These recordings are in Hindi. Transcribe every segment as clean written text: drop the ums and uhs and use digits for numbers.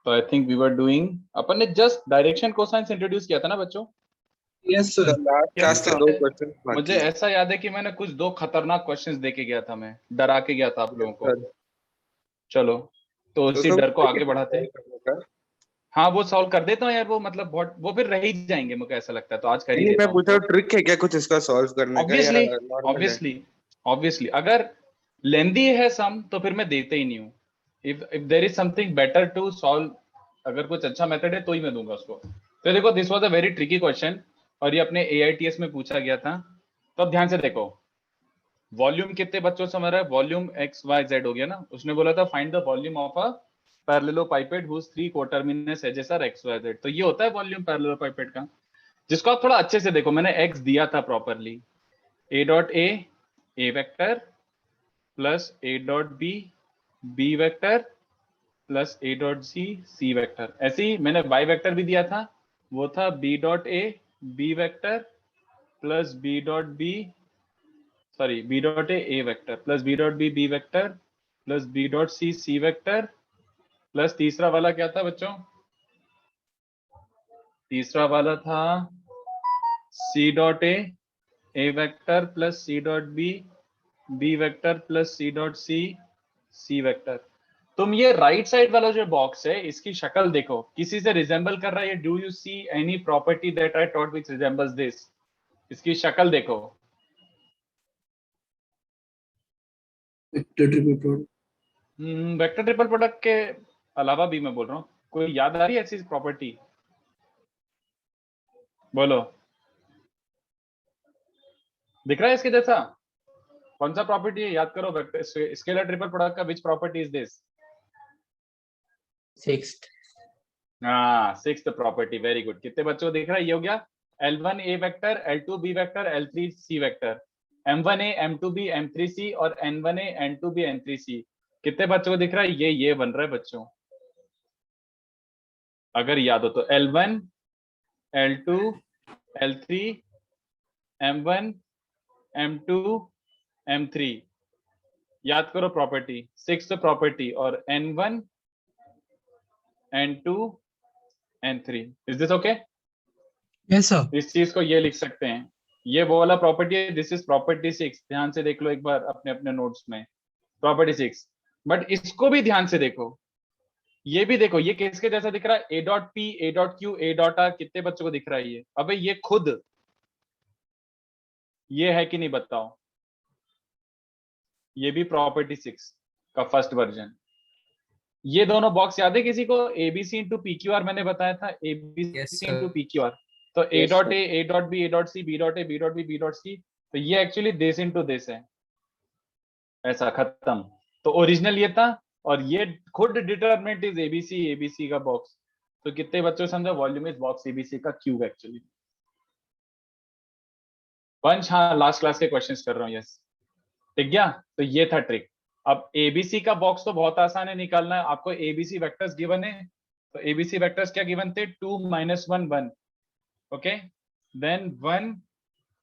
तो I think we were doing, अपन ने जस्ट डायरेक्शन कोसाइंस इंट्रोड्यूस किया था ना बच्चों? Yes sir. लास्ट क्लास से 2 क्वेश्चन मुझे बाकी ऐसा याद है कि मैंने कुछ 2 खतरनाक क्वेश्चंस दे के गया था, मैं डरा के गया था आप लोगों को। सर। चलो तो तो इसी सब डर को आगे बढ़ाते हैं। करने का। हाँ वो सॉल्व कर देता हूँ यार, वो मतलब बहुत वो फिर रह ही जाएंगे, मुझे ऐसा लगता है, तो आज कर ही नहीं, मैं देता हूँ। पूछ रहा हूँ ट्रिक है क्या कुछ इसका सॉल्व करने का या ऑब्वियसली नॉर्मल है? ऑब्वियसली ऑब्वियसली अगर लेंदी है सम तो फिर मैं देते ही नहीं हूँ। If there is something better to solve, अगर कुछ अच्छा मेथड है तो ही मैं दूंगा उसको। तो देखो this was a very tricky question और ये अपने एआईटीएस में पूछा गया था। तो अब ध्यान से देखो, वॉल्यूम कितने बच्चों से हमारा वॉल्यूम एक्स वाई जेड हो गया ना। उसने बोला था find the volume of a parallelepiped whose 3 coterminous edges are x Y z. तो ये होता है वॉल्यूम पैरेललोपाइपेड का, जिसको आप थोड़ा अच्छे से देखो, मैंने एक्स दिया था properly. A dot A vector plus A dot B vector plus A dot C vector. ऐसे ही मैंने वाई वेक्टर भी दिया था, वो था B dot A B vector plus B dot A vector plus B dot B vector plus B dot C vector plus तीसरा वाला क्या था बच्चों? तीसरा वाला था C dot A vector plus C dot B vector plus C dot C vector. तुम ये राइट साइड वाला जो बॉक्स है इसकी शक्ल देखो, किसी से रिजेंबल कर रहा है? Do you see any property that I taught which resembles this? इसकी शक्ल देखो। Vector triple product. Vector triple product के अलावा भी मैं बोल रहा हूँ, कोई याद आ रही है ऐसी प्रॉपर्टी? बोलो, दिख रहा है इसके जैसा? कौन सा प्रॉपर्टी है याद करो? वेक्टर स्केलर ट्रिपल प्रोडक्ट का which property is this? Sixth. हाँ, सिक्स्थ प्रॉपर्टी, वेरी गुड। कितने बच्चों को दिख रहा है? ये हो गया L1 A vector, L2 B vector, L3 C vector, M1 A M2 B M3 C और N1 A N2 B N3 C। कितने बच्चों को दिख रहा है? ये बन रहा है बच्चों, अगर याद हो तो। L1 L2 L3 M1 M2 M3, याद करो प्रॉपर्टी, सिक्स्थ प्रॉपर्टी। और N1 N2 N3, is this okay? Yes sir. इस चीज को ये लिख सकते हैं, ये वो वाला प्रॉपर्टी है, दिस इज प्रॉपर्टी 6। ध्यान से देख लो एक बार अपने अपने नोट्स में, प्रॉपर्टी 6। बट इसको भी ध्यान से देखो, ये भी देखो, ये किसके जैसा दिख रहा है? A dot P A dot Q A dot are. कितने बच्चों को दिख रहा है ये? अबे ये खुद ये है कि नहीं बताओ? ये भी प्रॉपर्टी 6 का फर्स्ट वर्जन। ये दोनों बॉक्स याद है किसी को? A b c into p q r मैंने बताया था, a b c into p q r. तो ए dot A dot B A dot C B dot A B dot b dot c. तो ये एक्चुअली दिस इंटू दिस है, ऐसा खत्म। तो ओरिजिनल ये था और ये खुद डिटरमिनेंट इज एबीसी, एबीसी का बॉक्स। तो कितने बच्चों समझा? वॉल्यूम इज बॉक्स एबीसी का क्यूब एक्चुअली। पंच, हाँ लास्ट क्लास के क्वेश्चंस कर रहा हूँ, यस ठीक गया। तो ये था ट्रिक। अब एबीसी का बॉक्स तो बहुत आसान है निकालना है आपको। एबीसी वेक्टर्स गिवन है, तो एबीसी वेक्टर्स क्या गिवन थे? 2 -1 1, ओके, देन 1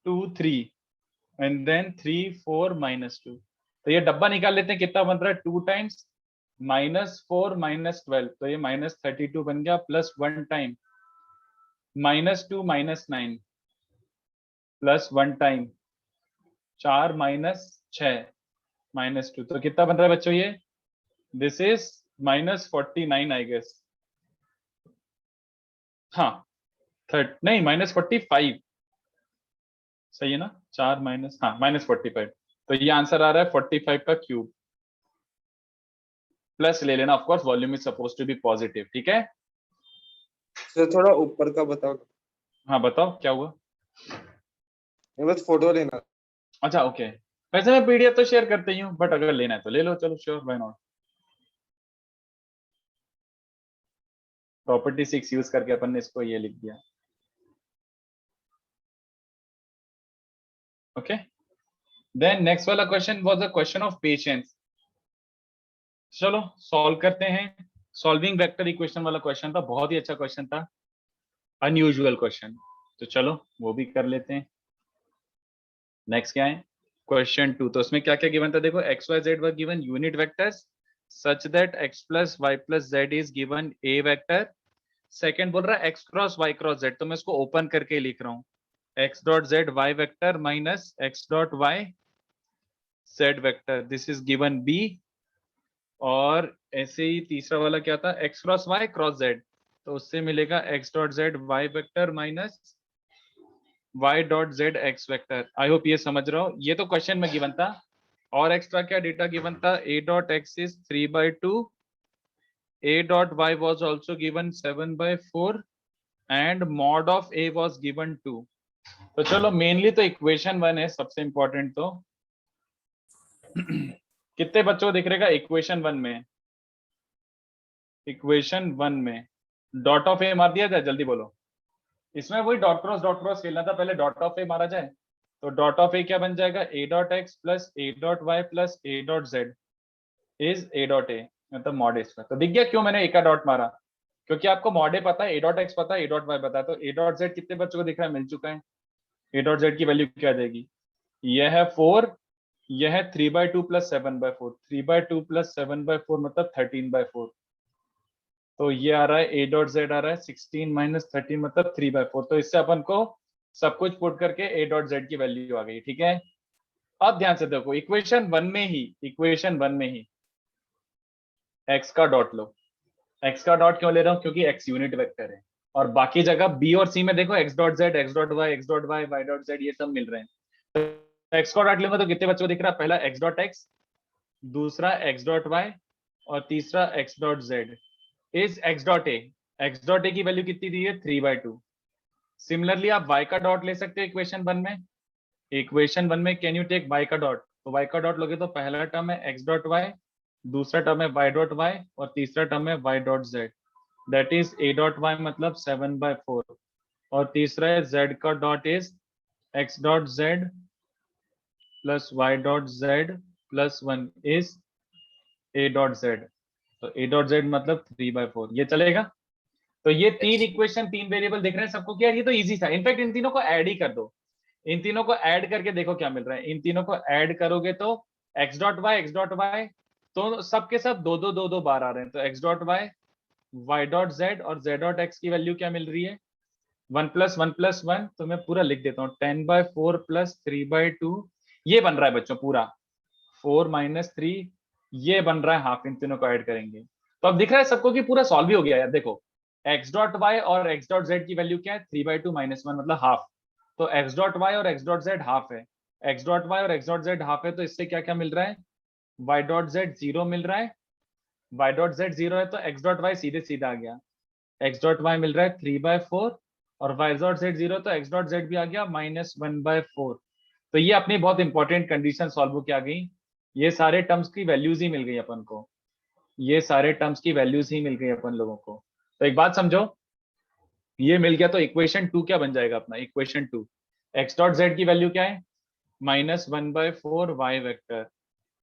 2 3 एंड देन 3 4 -2। तो ये डब्बा निकाल लेते हैं, कितना बन रहा है? 2 टाइम्स -4 -12, तो ये -32 बन गया, प्लस 1 टाइम -2 -9 प्लस 1 टाइम 4 -6 -2। तो कितना बन रहा है बच्चों ये? This is -49 I guess. हाँ नहीं -45 सही है ना? 4 माइनस, हाँ -45। तो ये आंसर आ रहा है 45 का क्यूब। प्लस ले लेना, of course volume is suppose to be positive, ठीक है? सर थोड़ा ऊपर का बताओ। हाँ बताओ क्या हुआ? बस फोटो लेना। अच्छा ओके, वैसे मैं पीडीएफ तो शेयर करते ही हूँ, बट अगर लेना है तो ले लो, चलो sure, why not. Property 6 use करके अपन ने इसको ये लिख दिया, ओके। देन नेक्स्ट वाला question was a question of patience. चलो सॉल्व करते हैं। सॉल्विंग वेक्टर इक्वेशन वाला क्वेश्चन था, बहुत ही अच्छा क्वेश्चन था, अनयूजुअल क्वेश्चन। तो चलो वो भी कर लेते हैं। नेक्स्ट क्या है? क्वेश्चन 2। तो उसमें क्या क्या गिवन था देखो, X Y Z were given unit vectors such that x plus Y plus Z is given a vector. Second बोल रहा है x cross y cross z, तो मैं इसको ओपन करके लिख रहा हूँ x dot z y vector minus x dot y z vector, this is given b। और ऐसे ही तीसरा वाला क्या था, x cross y cross z, तो उससे मिलेगा x dot z y vector minus y dot z x vector. I hope ये समझ रहा हो, ये तो क्वेश्चन में गिवन था। और एक्स्ट्रा क्या डेटा गिवन था, a dot x is 3/2, a dot y was also given 7/4 and mod of a was given 2। तो चलो मेनली तो इक्वेशन 1 है सबसे इंपॉर्टेंट। तो कितने बच्चों को दिख रहेगा इक्वेशन 1 में, इक्वेशन 1 में डॉट ऑफ ए मार दिया जाए, जल्दी बोलो। इसमें वही डॉट क्रॉस खेलना था, पहले डॉट ऑफ ए मारा जाए। तो डॉट ऑफ ए क्या बन जाएगा, A dot X plus A dot Y plus A dot Z is A dot A, मतलब मॉड इसमें। तो दिख गया क्यों मैंने ए का डॉट मारा, क्योंकि आपको मॉड ए पता है, ए डॉट एक्स पता है, ए डॉट वाई पता है। तो ए डॉट जेड कितने बच्चों को दिख रहा है, मिल चुका है। ए डॉट जेड की वैल्यू क्या आ जाएगी, यह है 4, यह है 3/2 प्लस 7/4, 3/2 प्लस 7/4 मतलब 13/4। तो ये आ रहा है ए डॉट जेड आ रहा है 16 माइनस 13 मतलब 3/4। तो इससे अपन को सब कुछ पुट करके ए डॉट जेड की वैल्यू आ गई, ठीक है। अब ध्यान से देखो इक्वेशन 1 में ही, इक्वेशन 1 में ही x का डॉट लो। x का डॉट क्यों ले रहा हूं, क्योंकि x यूनिट वेक्टर है। और बाकी जगह b और c में देखो x dot z, x dot y, x dot y, y dot z ये सब मिल रहे हैं। तो x का डॉट लूंगा तो कितने बच्चों को दिख रहा है, पहला x डॉट x, दूसरा x डॉट y और तीसरा x dot z is x dot a। x dot a की वैल्यू कितनी दी है, 3/2। सिमिलरली आप y का डॉट ले सकते हो इक्वेशन 1 में। इक्वेशन 1 में कैन यू टेक y का डॉट, तो y का डॉट लोगे तो पहला टर्म है x डॉट y, दूसरा टर्म है y डॉट y और तीसरा टर्म है y dot z, that is a dot y मतलब 7/4। और तीसरा है z का dot is x dot z plus y dot z plus 1 is a dot z। तो a डॉट z मतलब 3/4, ये चलेगा। तो ये तीन इक्वेशन, तीन वेरिएबल दिख रहे हैं सबको क्या, ये तो इजी था। इनफैक्ट इन तीनों को ऐड ही कर दो, इन तीनों को ऐड करके देखो क्या मिल रहा है। इन तीनों को ऐड करोगे तो x डॉट y तो सबके सब दो दो दो दो बार आ रहे हैं। तो x dot y dot z और z डॉट x की वैल्यू क्या मिल रही है, 1 प्लस 1 प्लस 1। तो मैं पूरा लिख देता हूँ 10/4 प्लस 3/2, ये बन रहा है बच्चों पूरा 4 माइनस 3, ये बन रहा है हाफ। इन तीनों को ऐड करेंगे तो अब दिख रहा है सबको कि पूरा सॉल्व ही हो गया यार। देखो x डॉट y और x डॉट z की वैल्यू क्या है, 3/2 माइनस 1 मतलब हाफ। तो x डॉट y और x डॉट z हाफ है, x डॉट y और x डॉट z हाफ है। तो इससे क्या क्या मिल रहा है, y डॉट z 0 मिल रहा है, y डॉट z 0 है तो x डॉट y सीधे सीधा आ गया, x डॉट y मिल रहा है 3/4 और y डॉट z 0 तो x डॉट z भी आ गया -1/4। तो ये अपनी बहुत इंपॉर्टेंट कंडीशन सॉल्व होकर आ गई। ये सारे टर्म्स की वैल्यूज ही मिल गई अपन को, ये सारे टर्म्स की वैल्यूज ही मिल गई अपन लोगों को। तो एक बात समझो, ये मिल गया तो इक्वेशन 2 क्या बन जाएगा अपना, इक्वेशन 2 x डॉट z की वैल्यू क्या है, -1/4 y vector,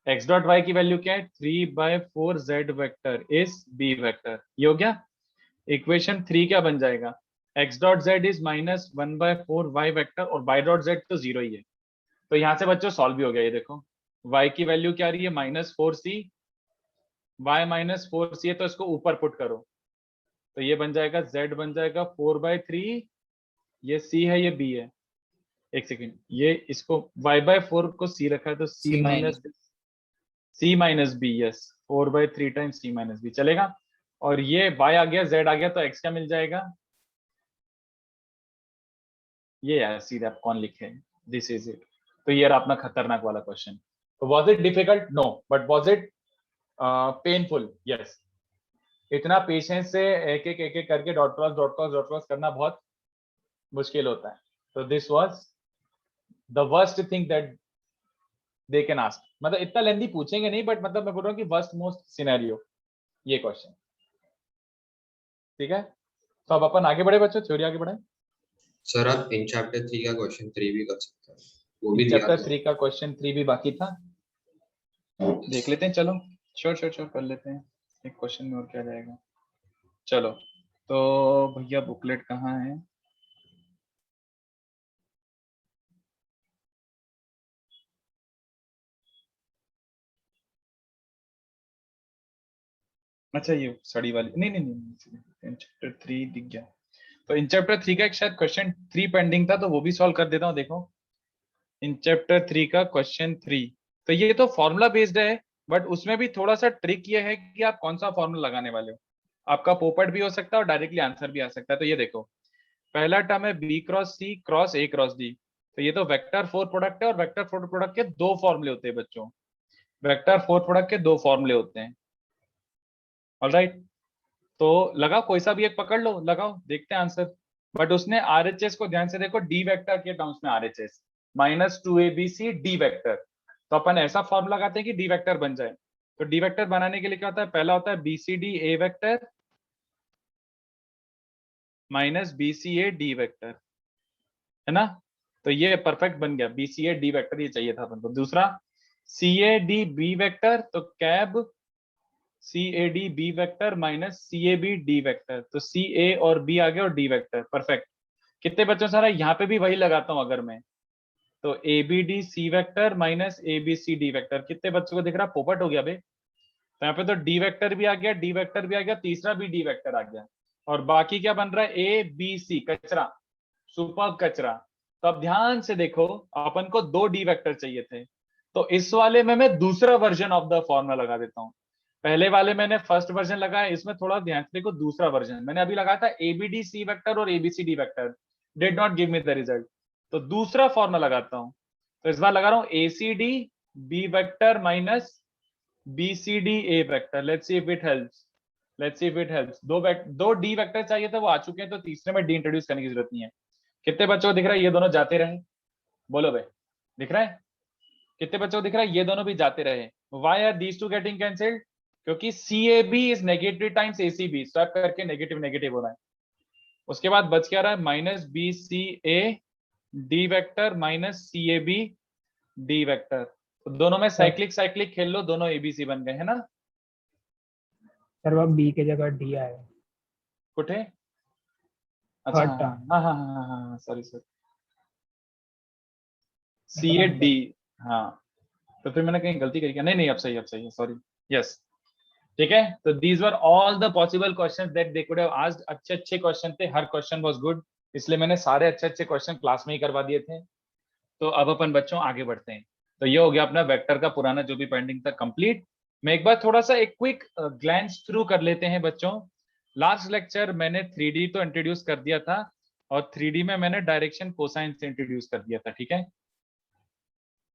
x dot y की वैल्यू क्या है, 3/4 z vector is b vector. ये हो गया। इक्वेशन 3 क्या बन जाएगा, x dot z is -1/4 y vector और y डॉट z तो 0 ही है। तो यहाँ से बच्चों सॉल्व भी हो गया। ये देखो y की वैल्यू क्या आ रही है, -4c, y -4c है तो इसको ऊपर पुट करो तो ये बन जाएगा z बन जाएगा 4/3, ये c है ये b है। एक सेकेंड, ये इसको y/4 को c रखा है तो c minus b, yes 4/3 times c minus b चलेगा। और ये y आ गया, z आ गया तो x क्या मिल जाएगा, ये यार सीधे आप कौन लिखे, दिस इज इट। तो ये अपना खतरनाक वाला क्वेश्चन। तो was it difficult, no, but was it painful, yes. इतना पेशेंस से एक एक करके डॉट क्रॉस करना बहुत मुश्किल होता है। तो this was the worst thing that they can ask, मतलब इतना लेंथी पूछेंगे नहीं बट मतलब मैं बोल रहा हूँ कि वर्स्ट मोस्ट सिनेरियो ये क्वेश्चन, ठीक है। तो अब अपन आगे बढ़े बच्चों, थ्योरी आगे बढ़े। सर आप इन चैप्टर 3 का क्वेश्चन 3 भी कर सकते हैं, वो भी दिया चैप्टर था। 3 का क्वेश्चन 3 भी बाकी था, देख लेते हैं। चलो श्योर कर लेते हैं। एक क्वेश्चन में और क्या जाएगा। चलो तो भैया बुकलेट कहाँ है, अच्छा ये स्टडी वाली नहीं नहीं नहीं, चैप्टर 3 दिख गया। तो इन चैप्टर 3 का एक शायद क्वेश्चन 3 पेंडिंग था, तो वो भी सॉल्व कर देता हूँ। देखो इन चैप्टर 3 का क्वेश्चन 3, तो ये तो फॉर्मूला बेस्ड है, बट उसमें भी थोड़ा सा ट्रिक ये है कि आप कौन सा फॉर्मूला लगाने वाले हो। आपका पोपट भी हो सकता है और डायरेक्टली आंसर भी आ सकता है। तो ये देखो पहला टर्म है B cross C cross A cross D, तो ये तो वेक्टर फोर प्रोडक्ट है, और वेक्टर फोर प्रोडक्ट के दो फॉर्मूले होते हैं बच्चों। वेक्टर फोर प्रोडक्ट के दो फॉर्मूले होते हैं। ऑलराइट, तो लगाओ कोई सा भी एक पकड़ लो, लगाओ देखते हैं आंसर। बट उसने आरएचएस को ध्यान से देखो, डी वेक्टर के टर्म्स में RHS minus 2abc D vector. तो अपन ऐसा फॉर्मूला लगाते हैं कि डी वेक्टर बन जाए। तो डी वेक्टर बनाने के लिए क्या होता है, पहला होता है बीसीडी ए vector minus b c a d vector, है ना। तो ये परफेक्ट बन गया, बीसीए डी वेक्टर ये चाहिए था अपन को। दूसरा सीए डी बी वेक्टर, तो CAB C A D B vector minus C A B D vector, तो सी ए और बी आ गया और डी वेक्टर परफेक्ट। कितने बच्चों सारा यहाँ पे भी वही लगाता हूँ अगर मैं, तो A B D C vector minus A B C D vector. कितने बच्चों को दिख रहा, पोपट हो गया बे। तो यहाँ पे तो डी वेक्टर भी आ गया, डी वेक्टर भी आ गया, तीसरा भी डी वेक्टर आ गया, और बाकी क्या बन रहा है, ए बी सी कचरा, सुपर कचरा। तो अब ध्यान से देखो, अपन को दो डी वेक्टर चाहिए थे, तो इस वाले में मैं दूसरा वर्जन ऑफ द फॉर्मूला लगा देता हूँ। पहले वाले मैंने फर्स्ट वर्जन लगाया, इसमें थोड़ा ध्यान से देखो दूसरा वर्जन मैंने अभी लगाया था, एबीडी सी वेक्टर और ABC D vector did not give me the result, तो दूसरा फॉर्मूला लगाता हूँ। तो इस बार लगा रहा हूँ ACD B vector minus BCD A vector. Let's see if it helps, let's see if it helps. दो डी वेक्टर चाहिए था, वो आ चुके हैं, तो तीसरे में डी इंट्रोड्यूस करने की जरूरत नहीं है। कितने बच्चों को दिख रहा है ये दोनों जाते रहे, बोलो भाई दिख रहा है। कितने बच्चों को दिख रहा है ये दोनों भी जाते रहे। Why are these two getting cancelled, क्योंकि CAB is negative times ACB, swap करके नेगेटिव नेगेटिव हो रहा है। उसके बाद बच क्या रहा है, minus BCA D vector minus CAB D vector. तो दोनों में साइक्लिक साइक्लिक खेल लो, दोनों ABC बन गए, है ना। सर वो बी के जगह डी आया। कुठे, अच्छा Third term. हाँ हाँ हाँ हाँ सॉरी सॉरी, CAD, हाँ तो फिर मैंने कहीं गलती करी क्या, नहीं नहीं अब सही है, सॉरी, यस ठीक है। तो these were all the possible questions that they could have asked. अच्छे अच्छे क्वेश्चन थे, हर क्वेश्चन वाज गुड, इसलिए मैंने सारे अच्छे अच्छे क्वेश्चन क्लास में ही करवा दिए थे। तो अब अपन बच्चों आगे बढ़ते हैं। तो ये हो गया अपना वेक्टर का पुराना जो भी पेंडिंग था कंप्लीट। मैं एक बार थोड़ा सा एक क्विक ग्लैंस थ्रू कर लेते हैं बच्चों। लास्ट लेक्चर मैंने 3D तो इंट्रोड्यूस कर दिया था, और 3D में मैंने डायरेक्शन कोसाइन से इंट्रोड्यूस कर दिया था, ठीक है,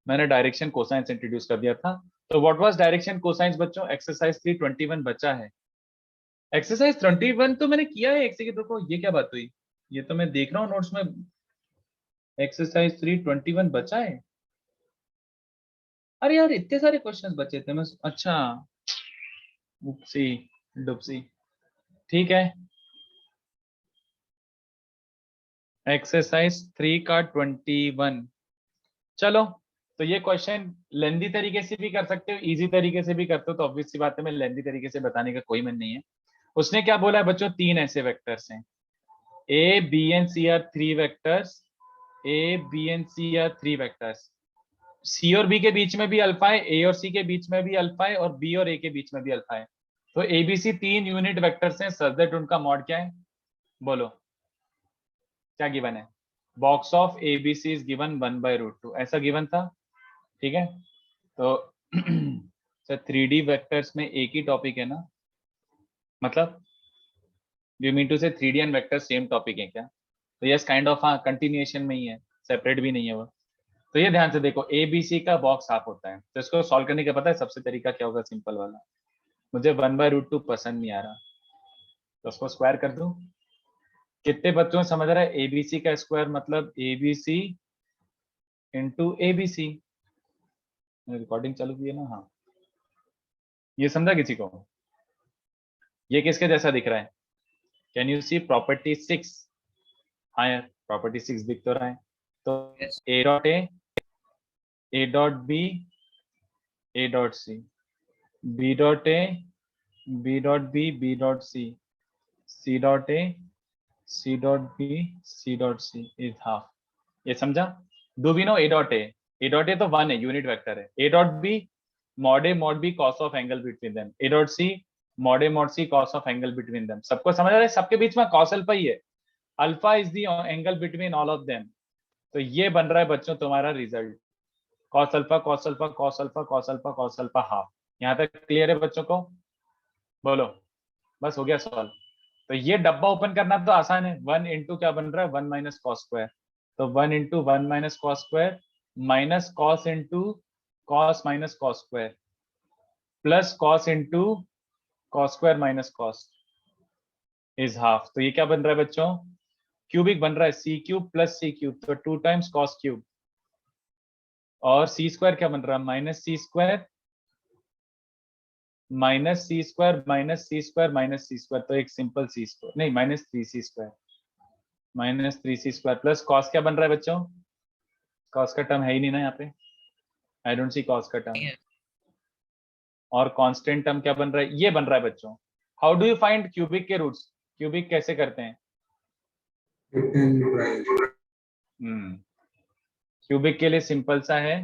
मैंने डायरेक्शन कोसाइंस इंट्रोड्यूस कर दिया था। तो व्हाट वाज डायरेक्शन कोसाइंस बच्चों, एक्सरसाइज 321 बचा है। एक्सरसाइज 21 तो मैंने किया है, एक सेकंड रुको, ये क्या बात हुई, ये तो मैं देख रहा हूँ नोट्स में एक्सरसाइज 321 बचा है। अरे यार इतने सारे क्वेश्चंस बचे थे, मैं अच्छा उपसी डुपसी, ठीक है। एक्सरसाइज 3 का 21, चलो तो ये क्वेश्चन लेंदी तरीके से भी कर सकते हो, इजी तरीके से भी करते हो, तो ऑब्वियस सी बात है मैं लेंदी तरीके से बताने का कोई मन नहीं है। उसने क्या बोला है बच्चों, तीन ऐसे वेक्टर्स हैं, a b and c are three vectors, a b and c are three vectors, c और बी के बीच में भी अल्फा है, ए और सी के बीच में भी अल्फा है, और बी और ए के बीच में भी अल्फा है। तो एबीसी तीन यूनिट वेक्टर्स हैं, सच दैट उनका मॉड क्या है, बोलो क्या गिवन है, box of ABC is given 1/√2, ऐसा गिवन था, ठीक है। तो सर 3D वेक्टर्स में एक ही टॉपिक है ना, मतलब यू मीन टू से 3D and vector same topic है क्या, तो यस काइंड ऑफ, हाँ कंटिन्यूएशन में ही है, सेपरेट भी नहीं है वो। तो ये ध्यान से देखो, ABC का बॉक्स हाफ होता है, तो इसको सॉल्व करने का पता है सबसे तरीका क्या होगा, सिंपल वाला, मुझे 1/√2 पसंद नहीं आ रहा, तो उसको स्क्वायर कर दूं। कितने बच्चों को समझ रहा है, ABC का स्क्वायर मतलब ABC इंटू ABC, रिकॉर्डिंग चालू की है ना, हाँ ये समझा किसी को, ये किसके जैसा दिख रहा है, कैन यू सी प्रॉपर्टी 6, हाँ यार प्रॉपर्टी 6 दिख तो रहा है। तो ए dot A dot B, A dot C, B dot A, B dot B, B dot C, C dot A, C dot B, C dot C is half, ये समझा। Do we know A dot A, A dot A तो 1 है, यूनिट वेक्टर है, A dot B mod B cos of angle between them, A dot C mod A mod C cos of angle between them. सबको समझ आ रहा है, सबके बीच में कॉस अल्फा ही है, alpha is the angle between all of them. तो ये बन रहा है बच्चों तुम्हारा result, cos alpha cos alpha cos alpha cos alpha cos alpha half. यहाँ तक क्लियर है बच्चों को? बोलो, बस हो गया सॉल्व। तो ये डब्बा ओपन करना तो आसान है, 1 इंटू क्या बन रहा है 1 माइनस कॉस स्क्वायर, तो 1 into 1 minus cos square minus cos into cos minus cos square plus cos into cos square minus cos is half. तो ये क्या बन रहा है बच्चों, क्यूबिक बन रहा है, सी क्यूब प्लस सी क्यूब, तो 2 टाइम्स कॉस क्यूब, और सी स्क्वायर क्या बन रहा है माइनस सी स्क्वायर माइनस सी स्क्वायर माइनस सी स्क्वायर माइनस सी स्क्वायर, तो एक सिंपल सी स्क्वायर नहीं minus 3c square minus 3c square plus cos क्या बन रहा है बच्चों, कॉस का टर्म है ही नहीं ना यहाँ पे, आई डोंट सी कॉस का टर्म, और कांस्टेंट टर्म क्या बन रहा है, ये बन रहा है बच्चों। How do you find cubic के रूट्स, क्यूबिक कैसे करते हैं? क्यूबिक के लिए सिंपल सा है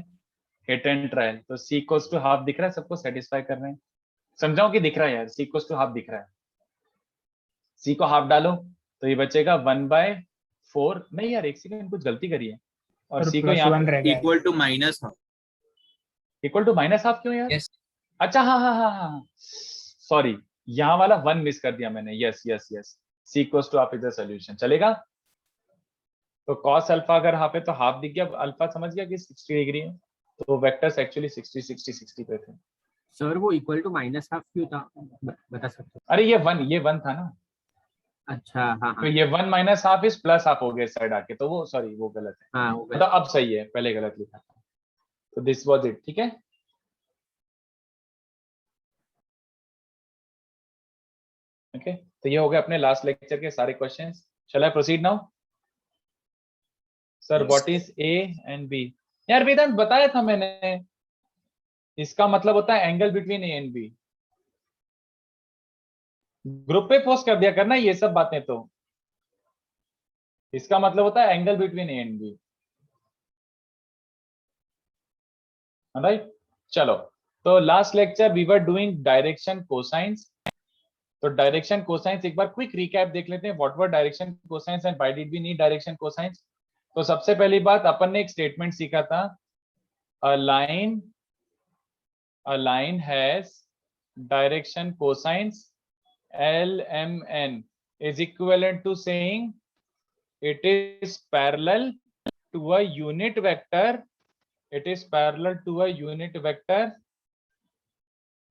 हिट एंड ट्रायल। तो सी इक्वल्स टू हाफ दिख रहा है सबको, सेटिस्फाई कर रहे हैं? समझाओ कि दिख रहा है यार, सी इक्वल्स टू हाफ दिख रहा है, सी को हाफ डालो तो ये बचेगा 1/4, नहीं यार एक सेकंड कुछ गलती करी है, और सी को यहाँ +1 रह गया है। Equal to minus half. Equal to minus half क्यों यार? Yes. अच्छा हाँ हाँ हाँ हाँ सॉरी, यहाँ वाला 1 मिस कर दिया मैंने, yes yes yes, C equals to half is the solution, चलेगा? तो cos अल्फा अगर हाफ है तो हाफ दिख गया, अल्फा समझ गया कि 60 डिग्री है, तो वेक्टर्स एक्चुअली 60 60 60 पे थे। सर वो इक्वल टू माइनस हाफ क्यों था, बता सकते हो? अरे ये 1 था ना, अच्छा हाँ तो हाँ ये 1 minus half is plus half हो गया इस साइड आके, तो वो सॉरी वो गलत है, हाँ वो मतलब अब सही है, पहले गलत लिखा था। तो दिस वाज इट, ठीक है? ओके, तो ये हो गए अपने लास्ट लेक्चर के सारे questions. Shall I proceed now? Sir what is A and B? यार वेदांत बताया था मैंने, इसका मतलब होता है angle between A and B. Group पे पोस्ट कर दिया करना ये सब बातें, तो इसका मतलब होता है angle between A and B, right? चलो, तो last lecture we were doing direction cosines. तो डायरेक्शन कोसाइंस एक बार क्विक रिकैप देख लेते हैं, what were direction cosines and why did we need direction cosines. तो सबसे पहली बात अपन ने एक स्टेटमेंट सीखा था, a line has direction cosines LMN is equivalent to saying it is parallel to a unit vector, it is parallel to a unit vector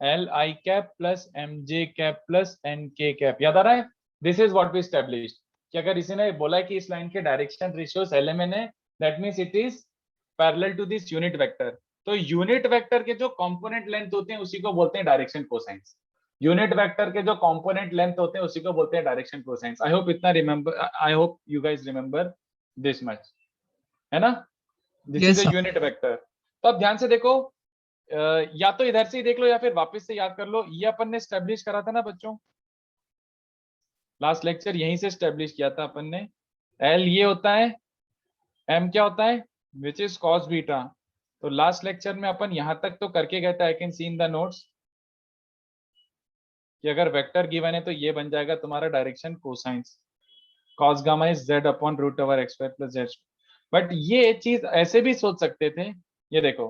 Li cap plus Mj cap plus Nk cap। याद आ रहा है? This is what we established कि अगर इसी ने बोला कि इस लाइन के डायरेक्शन रेशियोस LMN है, that means it is parallel to this unit vector। तो यूनिट वेक्टर के जो कंपोनेंट लेंथ होते हैं उसी को बोलते हैं डायरेक्शन कोसाइंस, यूनिट वेक्टर के जो कंपोनेंट लेंथ होते हैं उसी को बोलते हैं डायरेक्शन कोसाइंस। आई होप इतना remember, I hope you guys remember this much, है ना? This is a unit vector. तो अब ध्यान से देखो, या तो इधर से ही देख लो या फिर वापस से याद कर लो, ये अपन ने स्टैब्लिश करा था ना बच्चों, लास्ट लेक्चर यहीं से स्टैब्लिश किया था अपन ने। एल ये होता है, एम क्या होता है, विच इज कॉस बीटा। तो लास्ट लेक्चर में अपन यहां तक तो करके गए थे, I can see in the notes, कि अगर वेक्टर गिवन है तो ये बन जाएगा तुम्हारा direction cosines, cos gamma is z upon root over x square plus z। But ये चीज ऐसे भी सोच सकते थे, ये देखो,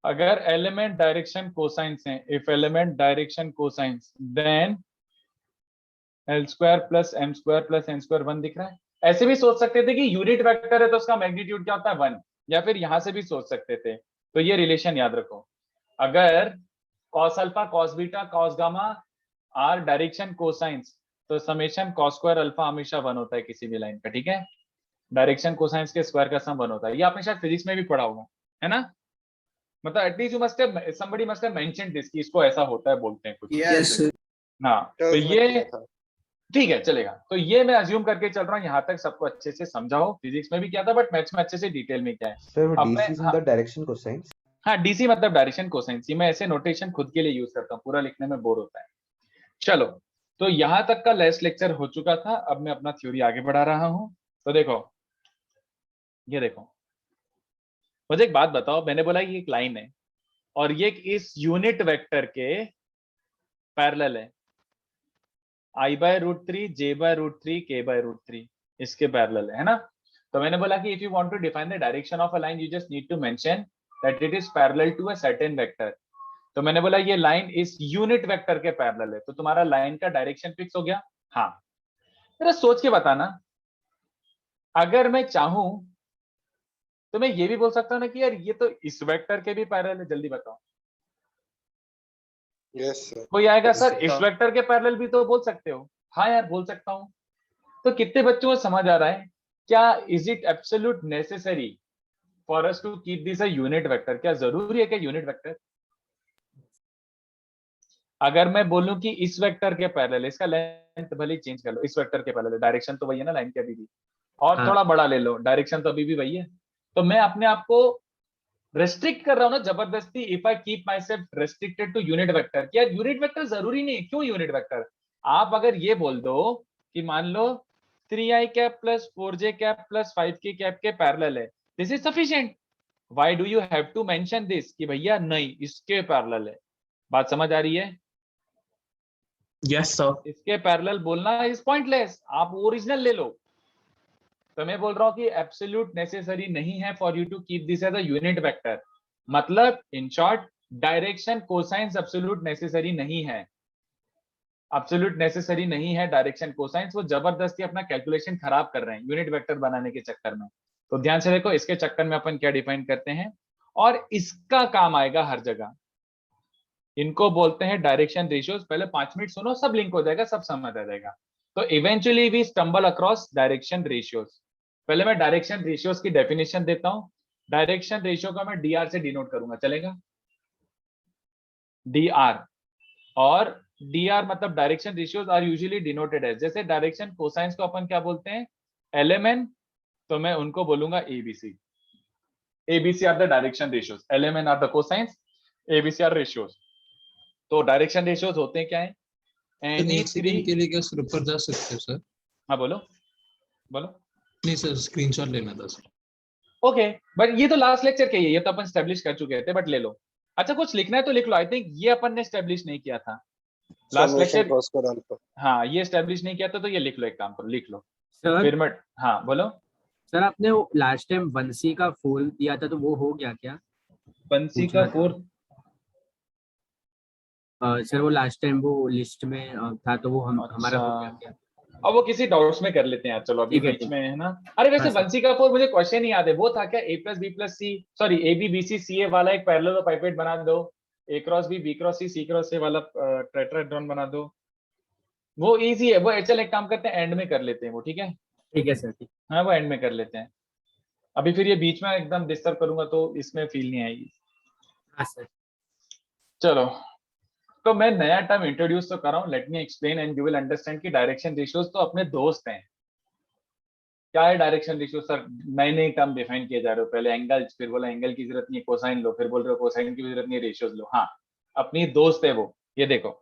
अगर एलिमेंट डायरेक्शन कोसाइंस है, if l m n direction cosines then l square plus m square plus n square 1 दिख रहा है। ऐसे भी सोच सकते थे कि यूनिट वेक्टर है तो उसका मैग्नीट्यूड क्या होता है 1, या फिर यहां से भी सोच सकते थे। तो ये रिलेशन याद रखो, अगर cos alpha cos beta cos gamma are direction cosines, तो समेशन cos स्क्वायर अल्फा हमेशा 1 होता है किसी भी लाइन का, ठीक है? डायरेक्शन कोसाइंस के स्क्वायर का सम 1 होता है, ये आपने शायद फिजिक्स में भी पढ़ा होगा, है ना? मतलब at least you must have, somebody must have mentioned this कि इसको ऐसा होता है, बोलते हैं कुछ। यस हाँ, तो ये ठीक है, चलेगा। तो ये मैं अज्यूम करके चल रहा हूँ, यहाँ तक सबको अच्छे से समझाओ, फिजिक्स में भी क्या था बट मैथ्स में अच्छे से डिटेल में क्या है। सर अपने डीसी मतलब डायरेक्शन कोसाइंस। हाँ, डीसी मतलब डायरेक्शन कोसाइंस, ये मैं ऐसे नोटेशन खुद के लिए यूज करता हूँ, पूरा लिखने में बोर होता है। चलो, तो यहाँ तक का लास्ट लेक्चर हो चुका था, अब मैं अपना थ्योरी आगे बढ़ा रहा हूँ। तो देखो, ये देखो, मुझे एक बात बताओ, मैंने बोला ये एक लाइन है और ये इस यूनिट वेक्टर के पैरेलल है, I/√3 J/√3 K/√3 इसके पैरेलल है ना। तो मैंने बोला कि if you want to define the direction of a line, you just need to mention that it is parallel to a certain vector. तो मैंने बोला ये लाइन इस यूनिट वेक्टर के पैरेलल है, तो तुम्हारा लाइन का डायरेक्शन फिक्स हो गया। हाँ, जरा सोच के बताना, अगर मैं चाहूं तो मैं ये भी बोल सकता हूं ना कि यार ये तो इस वेक्टर के भी पैरेलल है, जल्दी बताओ। Yes sir. कोई आएगा सर सकता इस हूं। वेक्टर के पैरेलल भी तो बोल सकते हो। हाँ यार बोल सकता हूं। तो कितने बच्चों को समझ आ रहा है क्या? Is it absolute necessary for us to keep this a unit vector? क्या जरूरी है क्या यूनिट वेक्टर? अगर मैं बोलूं कि इस वेक्टर के पैरेलल, इसका लेंथ भले ही चेंज कर लो, इस वेक्टर के पैरेलल, डायरेक्शन तो वही है ना लाइन के अभी भी, और हाँ। थोड़ा बड़ा ले लो, डायरेक्शन तो अभी भी वही है। तो मैं अपने आप को रेस्ट्रिक्ट कर रहा हूं ना जबरदस्ती, if I keep myself restricted to unit vector. क्या यूनिट वेक्टर जरूरी नहीं है? क्यों यूनिट वेक्टर? आप अगर ये बोल दो कि मान लो 3i cap plus 4j cap plus 5k cap के पैरेलल है, this is sufficient. Why do you have to mention this कि भैया नहीं इसके पैरेलल है? बात समझ आ रही है? Yes sir. इसके पैरेलल बोलना इज पॉइंटलेस, आप ओरिजिनल ले लो। तो मैं बोल रहा हूं कि एब्सोल्यूट नेसेसरी नहीं है for you to keep this as a unit vector. मतलब in short, direction cosines absolute necessary नहीं है, एब्सोल्यूट नेसेसरी नहीं है डायरेक्शन कोसाइंस। वो जबरदस्ती अपना कैलकुलेशन खराब कर रहे हैं यूनिट वेक्टर बनाने के चक्कर में। तो ध्यान से देखो, इसके चक्कर में अपन क्या डिफाइन करते हैं, और इसका काम आएगा हर जगह। इनको बोलते हैं डायरेक्शन रेशियोज। पहले 5 मिनट सुनो, सब लिंक हो जाएगा, सब समझ आ जाएगा। तो eventually we stumble across direction ratios. पहले मैं डायरेक्शन रेशियोज की डेफिनेशन देता हूं। डायरेक्शन रेशियो को मैं dr से डिनोट करूंगा, चलेगा? dr, और dr मतलब direction ratios are usually denoted as, जैसे डायरेक्शन कोसाइंस को अपन क्या बोलते हैं? lmn, तो मैं उनको बोलूंगा abc। abc are the direction ratios, lmn are the cosines, abc are ratios. तो डायरेक्शन रेशियोज होते हैं क्या है? एनी एक थ्री। सेकंड के लिए क्या सर ऊपर जा सकते हैं सर? हाँ बोलो बोलो। नहीं सर, स्क्रीनशॉट लेना था सर। ओके, बट ये तो लास्ट लेक्चर के ही है, ये तो अपन स्टैब्लिश कर चुके थे, बट ले लो। अच्छा, कुछ लिखना है तो लिख लो। आई थिंक ये अपन ने स्टैब्लिश नहीं किया था लास्ट समेशन लेक्चर। क्रॉस कर अल्फा। हाँ, ये स्टैब्लिश नहीं किया था, तो ये लिख लो, एक काम करो, लिख लो सर फिर मैं। हाँ बोलो। सर आपने वो लास्ट टाइम 1c का 4 दिया था, तो वो हो गया क्या? पंसी पूछना का था। 4 सर वो लास्ट टाइम वो लिस्ट में था, तो वो हमारा हो गया क्या? अब वो किसी डाउट्स में कर लेते हैं, चलो अभी ठीक है, बीच ठीक में है ना। अरे वैसे हाँ, सर। वंसी का 4 मुझे क्वेश्चन ही याद है, वो था क्या a plus b plus c, sorry a b b c c a वाला एक पैरेलल पाइपेट बना दो, a cross b cross C cross a वाला टेट्राहेड्रॉन बना दो। वो इजी है वो। चल एक काम करते हैं, एंड में कर लेते हैं वो, ठीक है? ठीक है सर, ठीक। हाँ वो एंड में कर लेते हैं। अभी फिर ये बीच में एकदम डिस्टर्ब करूंगा तो इसमें फील नहीं आएगी। हाँ सर। चलो, तो मैं नया टर्म इंट्रोड्यूस तो कर रहा हूँ, let me explain and you will understand कि डायरेक्शन रेशियोज तो अपने दोस्त हैं। क्या है डायरेक्शन रेशियो? सर नए नए टर्म डिफाइन किए जा रहे हो, पहले एंगल, फिर बोला एंगल की जरूरत नहीं है, कोसाइन लो, फिर बोल रहे हो कोसाइन की जरूरत नहीं है, रेशियोज लो। हाँ, अपनी दोस्त है वो। ये देखो,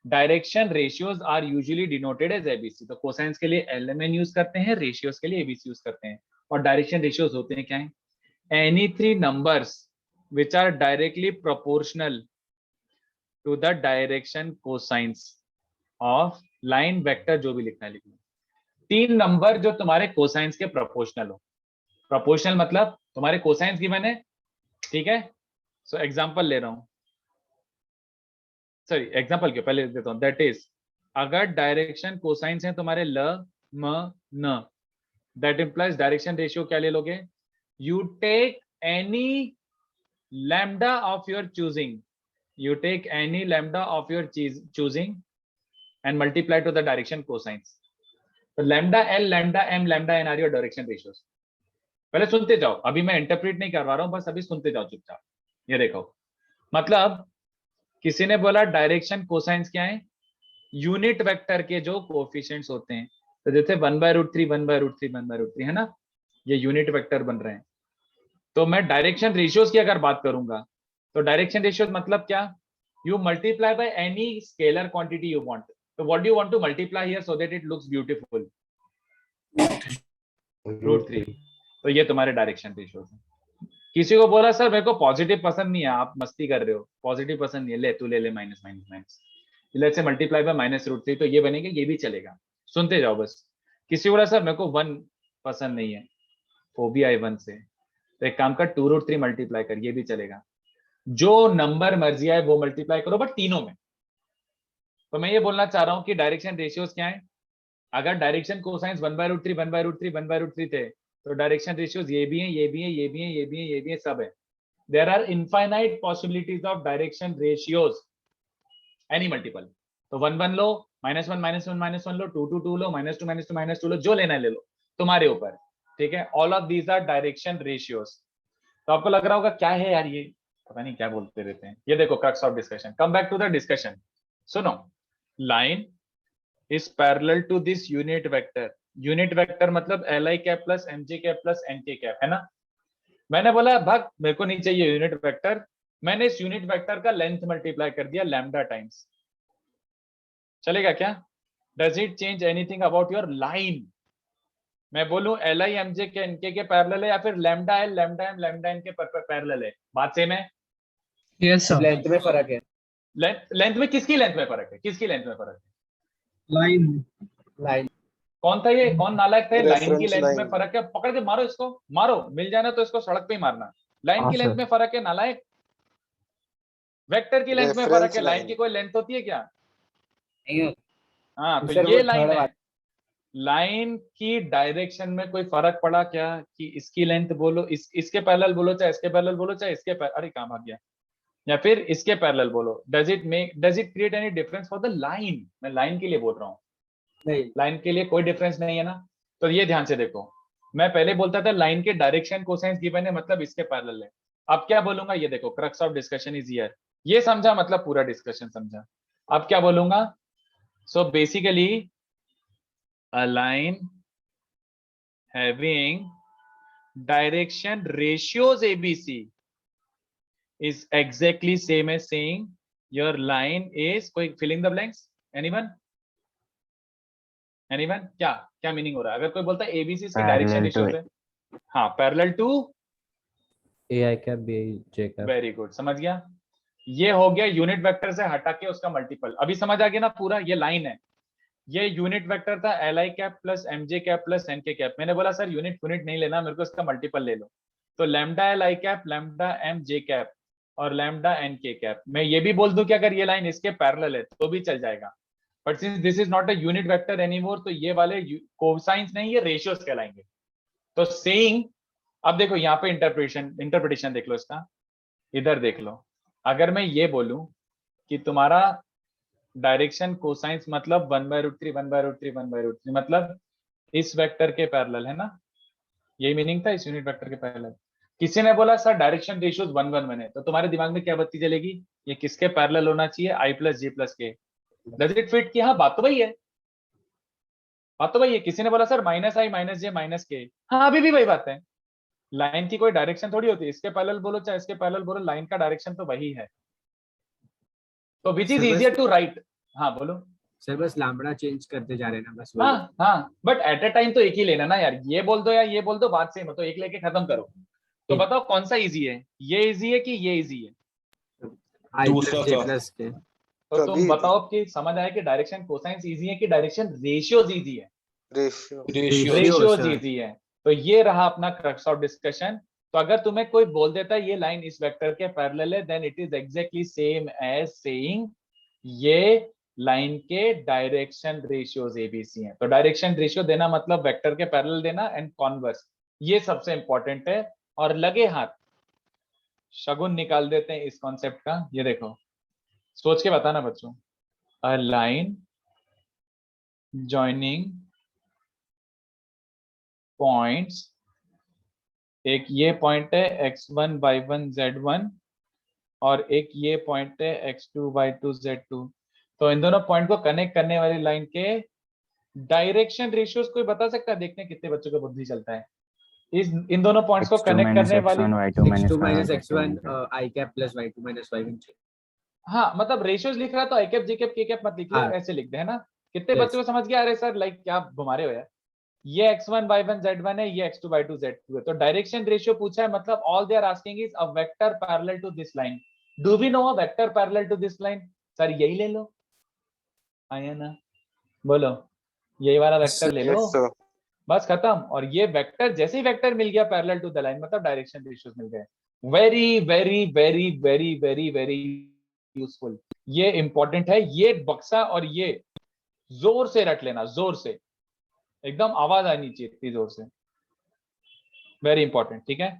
direction ratios are usually denoted as a b c. तो कोसाइंस के लिए एलएमएन यूज करते हैं, रेशियोज के लिए एबीसी यूज करते हैं। और डायरेक्शन रेशियोज होते हैं क्या है? Any three numbers which are directly proportional to the direction cosines of line vector, जो भी लिखना है लिख लो। 3 नंबर जो तुम्हारे कोसाइंस के प्रोपोर्शनल हो। प्रोपोर्शनल मतलब तुम्हारे कोसाइंस गिवन है, ठीक है? सो एग्जांपल ले रहा हूं, सॉरी एग्जांपल क्यों, पहले देता हूं। दैट इज, अगर डायरेक्शन कोसाइंस है तुम्हारे ल म न, दैट इंप्लाइज डायरेक्शन रेशियो क्या ले लोगे? You take any lambda of your choosing, you take any lambda of your choosing and multiply to the direction cosines. So lambda L, lambda M, lambda N are your direction ratios. पहले सुनते जाओ, अभी मैं इंटरप्रेट नहीं करवा रहा हूं, बस अभी सुनते जाओ चुपचाप। ये देखो, मतलब किसी ने बोला डायरेक्शन कोसाइंस क्या है? यूनिट वेक्टर के जो कोएफिशिएंट्स होते हैं, तो जैसे 1/√3 1/√3 1/√3 है ना, ये यूनिट वेक्टर बन रहे हैं। तो मैं डायरेक्शन रेशियोज की अगर बात करूंगा, तो डायरेक्शन रेशियोज मतलब क्या? You multiply by any scalar quantity you want. So what do you want to multiply here so that it looks beautiful? √3। तो ये तुम्हारे डायरेक्शन रेशियोज हैं। किसी को बोला सर मेरे को पॉजिटिव पसंद नहीं है, आप मस्ती कर रहे हो, पॉजिटिव पसंद नहीं है, ले तू ले ले minus minus minus. Let's say multiply by -√3, तो ये बनेगा, ये भी चलेगा। सुनते जाओ बस। किसी बोला सर मेरे को 1 पसंद नहीं है, फोबिया है 1 से, तो एक काम कर 2√3 मल्टीप्लाई कर, ये भी चलेगा। जो नंबर मर्जी है वो मल्टीप्लाई करो, बट तीनों में। तो मैं ये बोलना चाह रहा हूं कि डायरेक्शन रेशियोज क्या है। अगर डायरेक्शन कोसाइंस 1/√3 1/√3 1/√3 थे, तो डायरेक्शन रेशियोज ये भी हैं, ये भी हैं, ये भी हैं, ये भी हैं, ये भी हैं, सब है। There are infinite possibilities of direction ratios, any multiple. तो 1 1 लो, -1 -1 -1 लो, 2 2 2 लो, -2 -2 -2 लो, जो लेना है ले लो, तुम्हारे ऊपर। ठीक है, all of these are direction ratios. तो आपको लग रहा होगा क्या है यार ये, पता नहीं क्या बोलते रहते हैं। ये देखो crux of discussion, come back to the discussion. सुनो, line is parallel to this unit vector. Unit vector मतलब li cap plus mj cap plus nk cap, है ना। मैंने बोला भाग, मेरे को नहीं चाहिए यूनिट वेक्टर, मैंने इस यूनिट वेक्टर का लेंथ मल्टीप्लाई कर दिया लैम्डा टाइम्स। चलेगा क्या? Does it change anything about your line? मैं बोलूं li mj के nk के पैरेलल है, या फिर lambda l lambda m lambda n के पैरेलल है, बात सेम है। Yes sir. लेंथ में फर्क है। लेंथ में किसकी लेंथ में फर्क है? किसकी लेंथ में फर्क है? लाइन लाइन कौन था ये, कौन नालायक था? लाइन की Reference लेंथ में line। फर्क है, पकड़ के मारो इसको, मारो, मिल जाना तो इसको सड़क पे ही मारना। लाइन हाँ, की लेंथ सर। में फर्क है नालायक। वेक्टर की लेंथ में फर्क Reference है, लाइन line। की कोई लेंथ होती है क्या? हाँ, तो सर, ये वो लाइन third है। वाला। लाइन की डायरेक्शन में कोई फर्क पड़ा क्या कि इसकी लेंथ बोलो, इसके पैरेलल बोलो, चाहे इसके पैरेलल बोलो, चाहे इसके अरे कहाँ भाग गया, या फिर इसके पैरेलल बोलो, does it create any difference for the line? मैं लाइन के लिए बोल रहा हूँ, नहीं, लाइन के लिए कोई डिफरेंस नहीं है ना। तो ये ध्यान से देखो, मैं पहले बोलता था लाइन के डायरेक्शन कोसाइंस गिवन है मतलब इसके पैरेलल है। अब क्या बोलूंगा, ये देखो crux of discussion is here. ये समझा, मतलब पूरा डिस्कशन समझा। अब क्या बोलूंगा, so basically a line having direction ratios ABC is exactly same as saying your line is, कोई filling the blanks, anyone क्या क्या मीनिंग हो रहा है? अगर कोई बोलता है ABC इसकी डायरेक्शन रेशियोज है, हाँ parallel to AI cap B J cap. Very good, समझ गया। ये हो गया यूनिट वेक्टर से हटा के उसका मल्टीपल। अभी समझ आ गया ना पूरा, ये लाइन है, ये यूनिट वेक्टर था li cap plus mj cap plus nk cap. मैंने बोला सर यूनिट नहीं लेना मेरे को, इसका मल्टीपल ले लो। तो lambda li cap, lambda mj cap और लैम्डा nk कैप। मैं ये भी बोल दूं कि अगर ये लाइन इसके पैरेलल है तो भी चल जाएगा, but since this is not a unit vector anymore, तो ये वाले कोसाइंस नहीं, ये रेशियोज कहलाएंगे। तो सेइंग, अब देखो यहाँ पे इंटरप्रिटेशन देख लो इसका, इधर देख लो। अगर मैं ये बोलूं कि तुम्हारा डायरेक्शन कोसाइंस मतलब 1/√3 1/√3 1/√3 मतलब इस वेक्टर के पैरेलल है ना, यही मीनिंग था इस यूनिट वेक्टर के पैरेलल। किसी ने बोला सर डायरेक्शन रेशियोज 1 1 1 है, तो तुम्हारे दिमाग में क्या बत्ती जलेगी, ये किसके पैरेलल होना चाहिए? i प्लस j प्लस के। Does it fit? कि हाँ बात तो वही है, बात तो वही है। किसी ने बोला सर -i -j -k, हाँ अभी भी वही बात है। लाइन की कोई डायरेक्शन थोड़ी होती है, इसके पैरेलल बोलो चाहे इसके पैरेलल बोलो, लाइन का डायरेक्शन तो वही है। तो which is easier to write? हाँ बोलो। सर बस लैम्बडा चेंज करते जा रहे हैं ना, बस वही। हाँ हाँ, बट एट अ टाइम तो एक ही लेना ना यार, ये बोल दो या ये बोल दो, बात सेम है, तो एक लेके खत्म करो। तो बताओ कौन सा इजी है, ये इजी है कि ये इजी है? I दूसरा plus J था। plus K। तो तुम सभी बताओ कि समझ आया कि डायरेक्शन कोसाइंस इजी है कि डायरेक्शन रेशियोज इजी है? रेशियो। Ratios sir। इजी है। तो ये रहा अपना क्रक्स ऑफ डिस्कशन। तो अगर तुम्हें कोई बोल देता है ये लाइन इस वेक्टर के पैरेलल है, then it is exactly same as saying ये लाइन के डायरेक्शन रेशियोज ABC हैं। तो डायरेक्शन रेशियो देना मतलब वेक्टर के पैरेलल देना एंड कॉन्वर्स, ये सबसे इंपॉर्टेंट है। और लगे हाथ शगुन निकाल देते हैं इस कॉन्सेप्ट का। ये देखो, सोच के बताना बच्चों, अ लाइन जॉइनिंग पॉइंट्स, एक ये पॉइंट है x1 y1 z1 और एक ये पॉइंट है x2 y2 z2। तो इन दोनों पॉइंट को कनेक्ट करने वाली लाइन के डायरेक्शन रेशियोज कोई बता सकता है? देखते हैं कितने बच्चों का बुद्धि चलता है। इन दोनों पॉइंट्स को X2 कनेक्ट minus करने वाली, X1 Y2 minus x2 minus Y1 x1 I cap plus y2 minus y1 J। हाँ मतलब रेशियोज लिख रहा तो आई कैप जे कैप के कैप मत लिख लो, हाँ। ऐसे लिख दे, है ना। कितने Yes। बच्चों को समझ गया? अरे सर लाइक क्या घुमा रहे हो यार, ये x1 y1 z1 है, ये x2 y2 z2 है। तो डायरेक्शन रेशियो पूछा है मतलब all they are asking is a vector parallel to this line. Do we know a vector parallel to this line? Sir यही ले लो, आया ना, बोलो यही वाला वेक्टर ले लो, यस सर। बस खत्म। और ये वेक्टर जैसे ही वेक्टर मिल गया पैरेलल टू द लाइन, मतलब डायरेक्शन रेशियोज मिल गए। Very very very very very very useful, ये इंपॉर्टेंट है। ये बक्सा और ये जोर से रट लेना, जोर से, एकदम आवाज आनी चाहिए इतनी जोर से, वेरी इंपॉर्टेंट। ठीक है,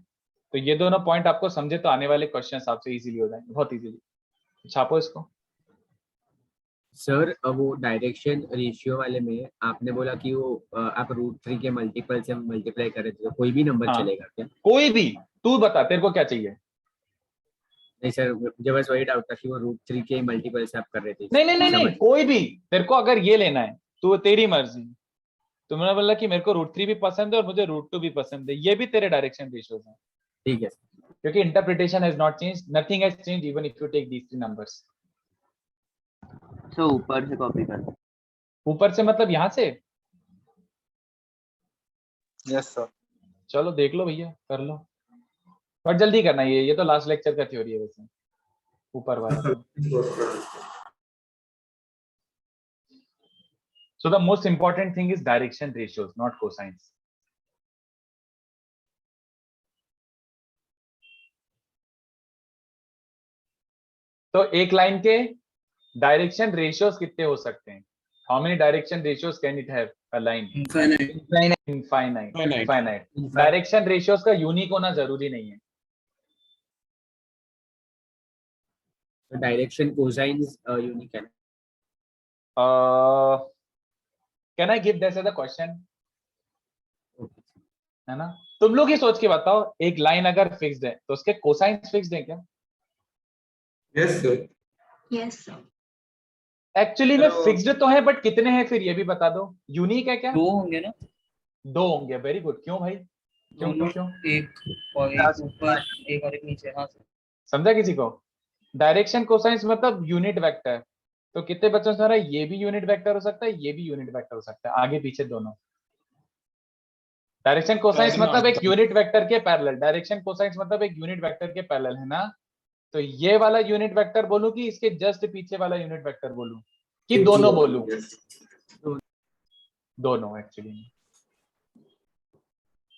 तो ये दोनों पॉइंट आपको समझे तो आने वाले क्वेश्चन आपसे इजीली हो जाएंगे, बहुत इजीली। छापो इसको। सर वो डायरेक्शन रेशियो वाले में आपने बोला कि वो आप √3 के मल्टीपल से मल्टीप्लाई कर रहे थे, तो कोई भी नंबर हाँ, चलेगा क्या? कोई भी, तू बता तेरे को क्या चाहिए। नहीं सर, मुझे बस वही डाउट था कि वो √3 के मल्टीपल से आप कर रहे थे। नहीं नहीं नहीं नहीं, समझ। कोई भी, तेरे को अगर ये लेना है तो तेरी मर्जी। तुमने बोला कि मेरे को √3 भी पसंद है और मुझे √2 भी पसंद है, ये भी तेरे डायरेक्शन रेशियोज हैं, ठीक है सर। क्योंकि interpretation has not changed, nothing has changed even if you take these three numbers. तो ऊपर से कॉपी कर। ऊपर से मतलब यहाँ से? Yes sir. चलो देख लो भैया, कर लो, बट जल्दी करना। ये तो लास्ट लेक्चर का थ्योरी है वैसे, ऊपर वाला तो। So the most important thing is direction ratios, not cosines. तो एक लाइन के डायरेक्शन रेशियोज कितने हो सकते हैं? How many direction ratios can it have a line? Infinite. Direction ratios का यूनिक होना जरूरी नहीं है। तो डायरेक्शन कोसाइंस यूनिक है। Can I give this as a question? है ना, तुम लोग ही सोच के बताओ, एक लाइन अगर फिक्स्ड है तो उसके कोसाइंस फिक्स्ड है क्या? Yes sir. Yes sir. Actually में फिक्स्ड तो है, बट कितने हैं फिर ये भी बता दो। यूनिक है क्या? 2 होंगे ना? 2 होंगे। Very good. क्यों भाई? क्यों क्यों क्यों? एक और एक ऊपर, एक और एक नीचे। हाँ सर। समझा किसी को? डायरेक्शन कोसाइंस मतलब यूनिट वेक्टर, तो कितने बच्चों से आ रहा है? ये भी यूनिट वेक्टर हो सकता है, ये भी यूनिट वेक्टर हो सकता है, आगे पीछे दोनों। डायरेक्शन कोसाइंस मतलब एक यूनिट वेक्टर के पैरेलल, डायरेक्शन कोसाइंस मतलब एक यूनिट वेक्टर के पैरेलल, है ना? तो ये वाला यूनिट वेक्टर बोलूं कि इसके जस्ट पीछे वाला यूनिट वेक्टर बोलूं, कि दोनों बोलूं? दोनों एक्चुअली।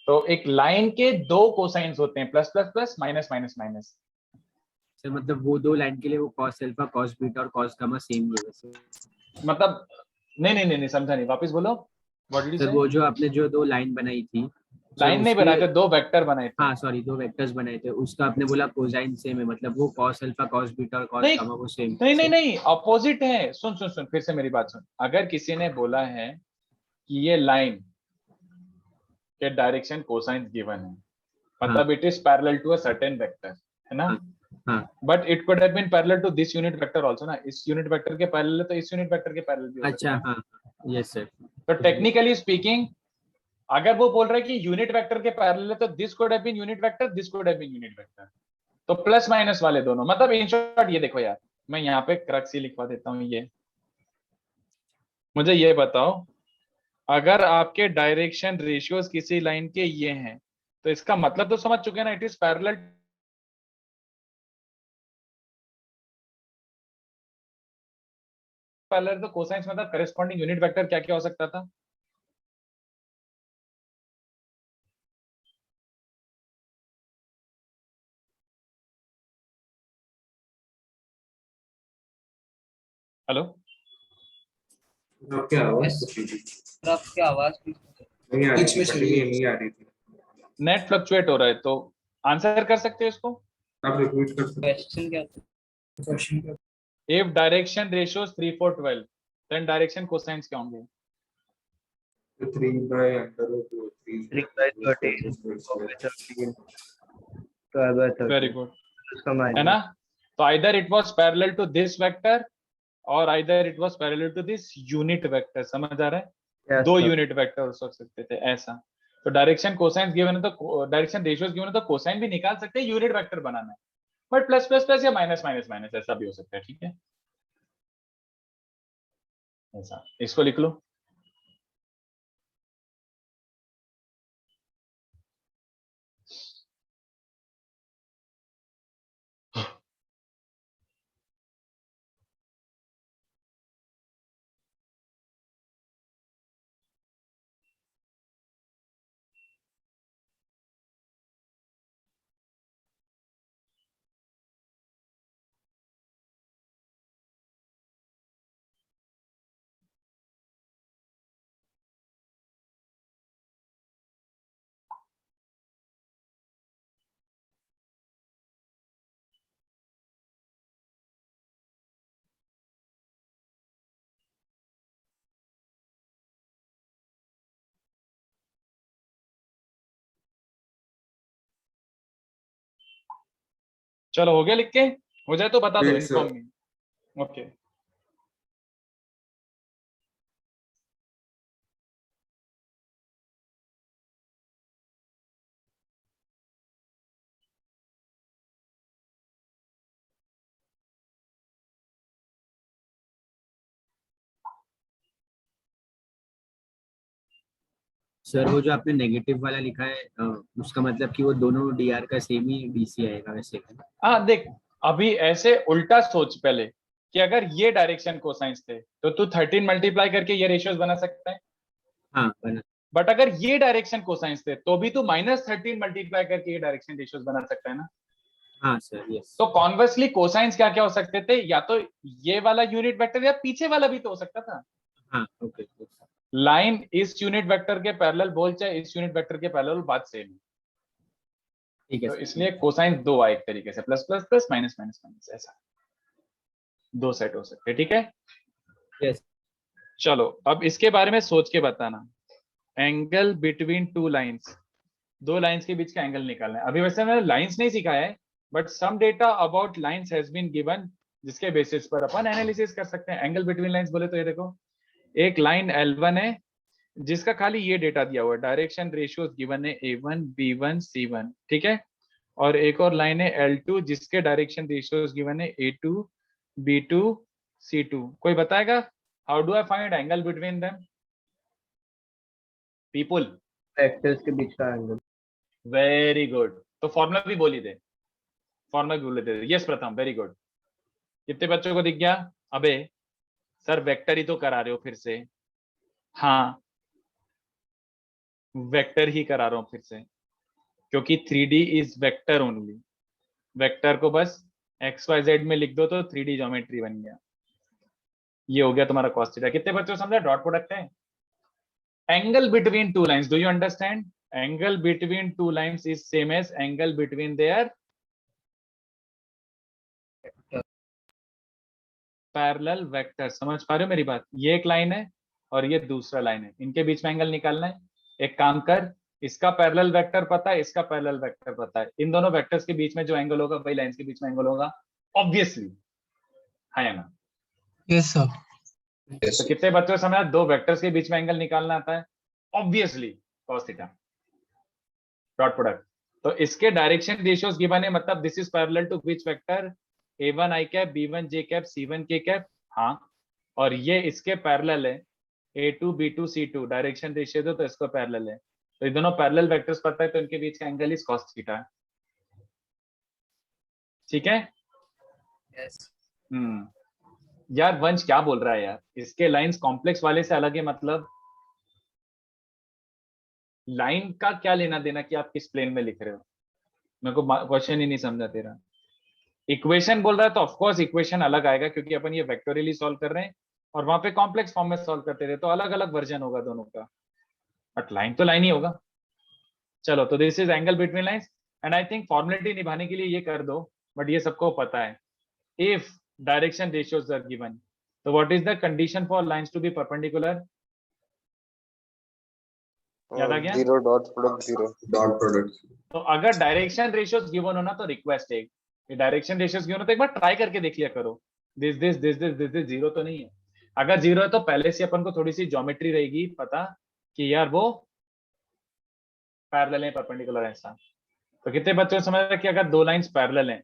तो एक लाइन के 2 कोसाइंस होते हैं, plus plus plus, minus minus minus. Sir मतलब वो 2 लाइन के लिए वो कॉस अल्फा, कॉस बीटा और कॉस गामा सेम ही है वैसे? मतलब नहीं नहीं नहीं नहीं, समझा नहीं, वापस बोलो। व्हाट डिड यू सर से? वो जो आपने जो 2 लाइन बनाई थी, लाइन नहीं बनाए थे, 2 वेक्टर बनाए थे। हाँ सॉरी 2 वेक्टर्स बनाए थे, उसका आपने बोला कोसाइन सेम है, मतलब वो कॉस अल्फा, कॉस बीटा और कॉस नहीं गामा वो सेम? नहीं नहीं नहीं, अपोजिट है। सुन सुन सुन, फिर से मेरी बात सुन। अगर किसी ने बोला है कि ये लाइन के डायरेक्शन कोसाइन गिवन है, मतलब it is parallel to a certain vector, है ना? हाँ। But it could have been parallel to this unit vector also ना। इस यूनिट वेक्टर के पैरेलल है तो इस यूनिट वेक्टर के पैरेलल भी हो सकता अच्छा है। हाँ, यस सर। तो टेक्निकली स्पीकिंग, अगर वो बोल रहा है कि यूनिट वेक्टर के पैरेलल है तो this could have been unit vector, this could have been unit vector. तो प्लस माइनस वाले दोनों, मतलब इन शॉर्ट ये देखो यार, मैं यहाँ पे क्रक्स ही लिखवा देता हूँ। ये मुझे ये बताओ, अगर आपके डायरेक्शन रेशियोज किसी लाइन के ये हैं, तो इसका मतलब तो समझ चुके हैं ना, इट इज पैरेलल। पैरेलल तो कोसाइंस मतलब करेस्पॉन्डिंग यूनिट वेक्टर क्या क्या हो सकता था? हेलो, आपकी आवाज आपकी आवाज नहीं आ रही थी, नहीं आ रही थी। नेट फ्लक्चुएट हो रहा है, तो आंसर कर सकते हैं इसको। आप रिपीट कर सकते क्वेश्चन क्या था? क्वेश्चन क्या? If direction ratios 3 4 12, then direction cosines क्या होंगे? 3 by under root 2 3 3 by 13 13 12 by 13 very good, उसका है माइनस। ना? तो either it was parallel to this vector और either it was parallel to this unit vector. समझ आ रहा है? Yes, दो sir. यूनिट वेक्टर हो सकते थे ऐसा। तो डायरेक्शन कोसाइन गिवन है तो डायरेक्शन रेशियोज गिवन है तो कोसाइन भी निकाल सकते हैं, यूनिट वेक्टर बनाना है। बट प्लस प्लस प्लस या माइनस माइनस माइनस ऐसा भी हो सकता है। ठीक है, ऐसा इसको लिख लो। चलो हो गया लिख के, हो जाए तो बता दो Yes, sir. Inform me. Okay sir वो जो आपने नेगेटिव वाला लिखा है उसका मतलब कि वो दोनों डीआर का सेम ही डीसी आएगा वैसे। हाँ देख, अभी ऐसे उल्टा सोच पहले कि अगर ये डायरेक्शन कोसाइंस थे तो तू 13 मल्टीप्लाई करके ये रेशियोज बना सकता है, हाँ बना। बट अगर ये डायरेक्शन कोसाइंस थे तो भी तू -13 मल्टीप्लाई करके ये डायरेक्शन रेशियोज बना सकता है ना। हाँ सर यस। तो कॉन्वर्सली कोसाइंस क्या क्या हो सकते थे, या तो ये वाला यूनिट वेक्टर या पीछे वाला भी तो हो सकता था। हाँ ओके। लाइन इस यूनिट वेक्टर के पैरेलल बोल चाहे इस यूनिट वेक्टर के पैरेलल, बात सेम है। ठीक है तो सर। इसलिए कोसाइन दो आए एक तरीके से, plus plus plus minus minus minus, ऐसा दो सेट हो सकते, ठीक है। यस। चलो अब इसके बारे में सोच के बताना। एंगल बिटवीन टू लाइंस, दो लाइंस के बीच का एंगल निकालना है। अभी वैसे मैंने लाइंस नहीं सिखाया है, but some data about lines has been given, जिसके बेसिस पर अपन एनालिसिस कर सकते हैं। एंगल बिटवीन लाइंस बोले तो ये देखो, एक लाइन L1 है जिसका खाली ये डेटा दिया हुआ है, डायरेक्शन रेशियोज गिवन है A1 B1 C1, ठीक है। और एक और लाइन है L2 जिसके डायरेक्शन रेशियोज गिवन है A2 B2 C2। कोई बताएगा how do I find angle between them people? Vectors के बीच का एंगल। वेरी गुड, तो फॉर्मूला भी बोली दे, फॉर्मूला भी बोले दे। यस प्रथम, वेरी गुड। कितने बच्चों को दिख गया? अबे सर वेक्टर ही तो करा रहे हो फिर से। हाँ वेक्टर ही करा रहा हूं फिर से, क्योंकि 3D is vector only. Vector को बस XYZ में लिख दो तो 3D ज्योमेट्री बन गया। ये हो गया तुम्हारा cos थीटा। कितने बच्चों समझा डॉट प्रोडक्ट है? Angle between two lines, do you understand? Angle between two lines is same as angle between their parallel vector. समझ पा रहे हो मेरी बात? ये एक लाइन है और ये दूसरा लाइन है, इनके बीच में एंगल निकालना है। एक काम कर, इसका पैरेलल वेक्टर पता है, इसका पैरेलल वेक्टर पता है, इन दोनों वेक्टर्स के बीच में जो एंगल होगा वही लाइंस के बीच में एंगल होगा, ऑब्वियसली है या ना? Yes sir. तो कितने बच्चों को समझा दो वेक्टर्स के बीच में एंगल निकालना आता है? Obviously cos theta dot product. तो इसके डायरेक्शन रेशियोज गिवन है, मतलब this is parallel to which vector? A1 i cap B1 j cap C1 k cap. हाँ, और ये इसके पैरेलल है A2 B2 C2, direction ratio दो तो इसको पैरेलल है। तो ये दोनों पैरेलल वेक्टर्स पता है, तो इनके बीच का एंगल इज cos थीटा, ठीक है। यार वंश क्या बोल रहा है यार, इसके लाइंस कॉम्प्लेक्स वाले से अलग है, मतलब लाइन का क्या लेना देना कि आप किस प्लेन में लिख रहे हो? मेरे को क्वेश्चन ही नहीं समझा तेरा। इक्वेशन बोल रहा है तो ऑफकोर्स इक्वेशन अलग आएगा, क्योंकि अपन ये वेक्टोरियली सॉल्व कर रहे हैं और वहां पे कॉम्प्लेक्स फॉर्म में सॉल्व करते थे, तो अलग अलग वर्जन होगा दोनों का, बट लाइन तो लाइन ही होगा। चलो तो this is angle between lines, and I think formality निभाने के लिए ये कर दो, बट ये सबको पता है। If direction ratios are given, तो what is the condition for lines to be perpendicular? याद आ गया? Zero dot product zero. Dot product. तो अगर डायरेक्शन रेशियोज गिवन हो ना, तो रिक्वेस्ट है डायरेक्शन रेशियोज गिवन हो तो एक बार ट्राई करके देख लिया करो। This this this this this this zero तो नहीं है। अगर जीरो है तो पहले से अपन को थोड़ी सी ज्योमेट्री रहेगी पता कि यार वो पैरेलल है, परपेंडिकुलर है, ऐसा। तो कितने बच्चों को समझ रहे कि अगर दो लाइंस पैरेलल हैं,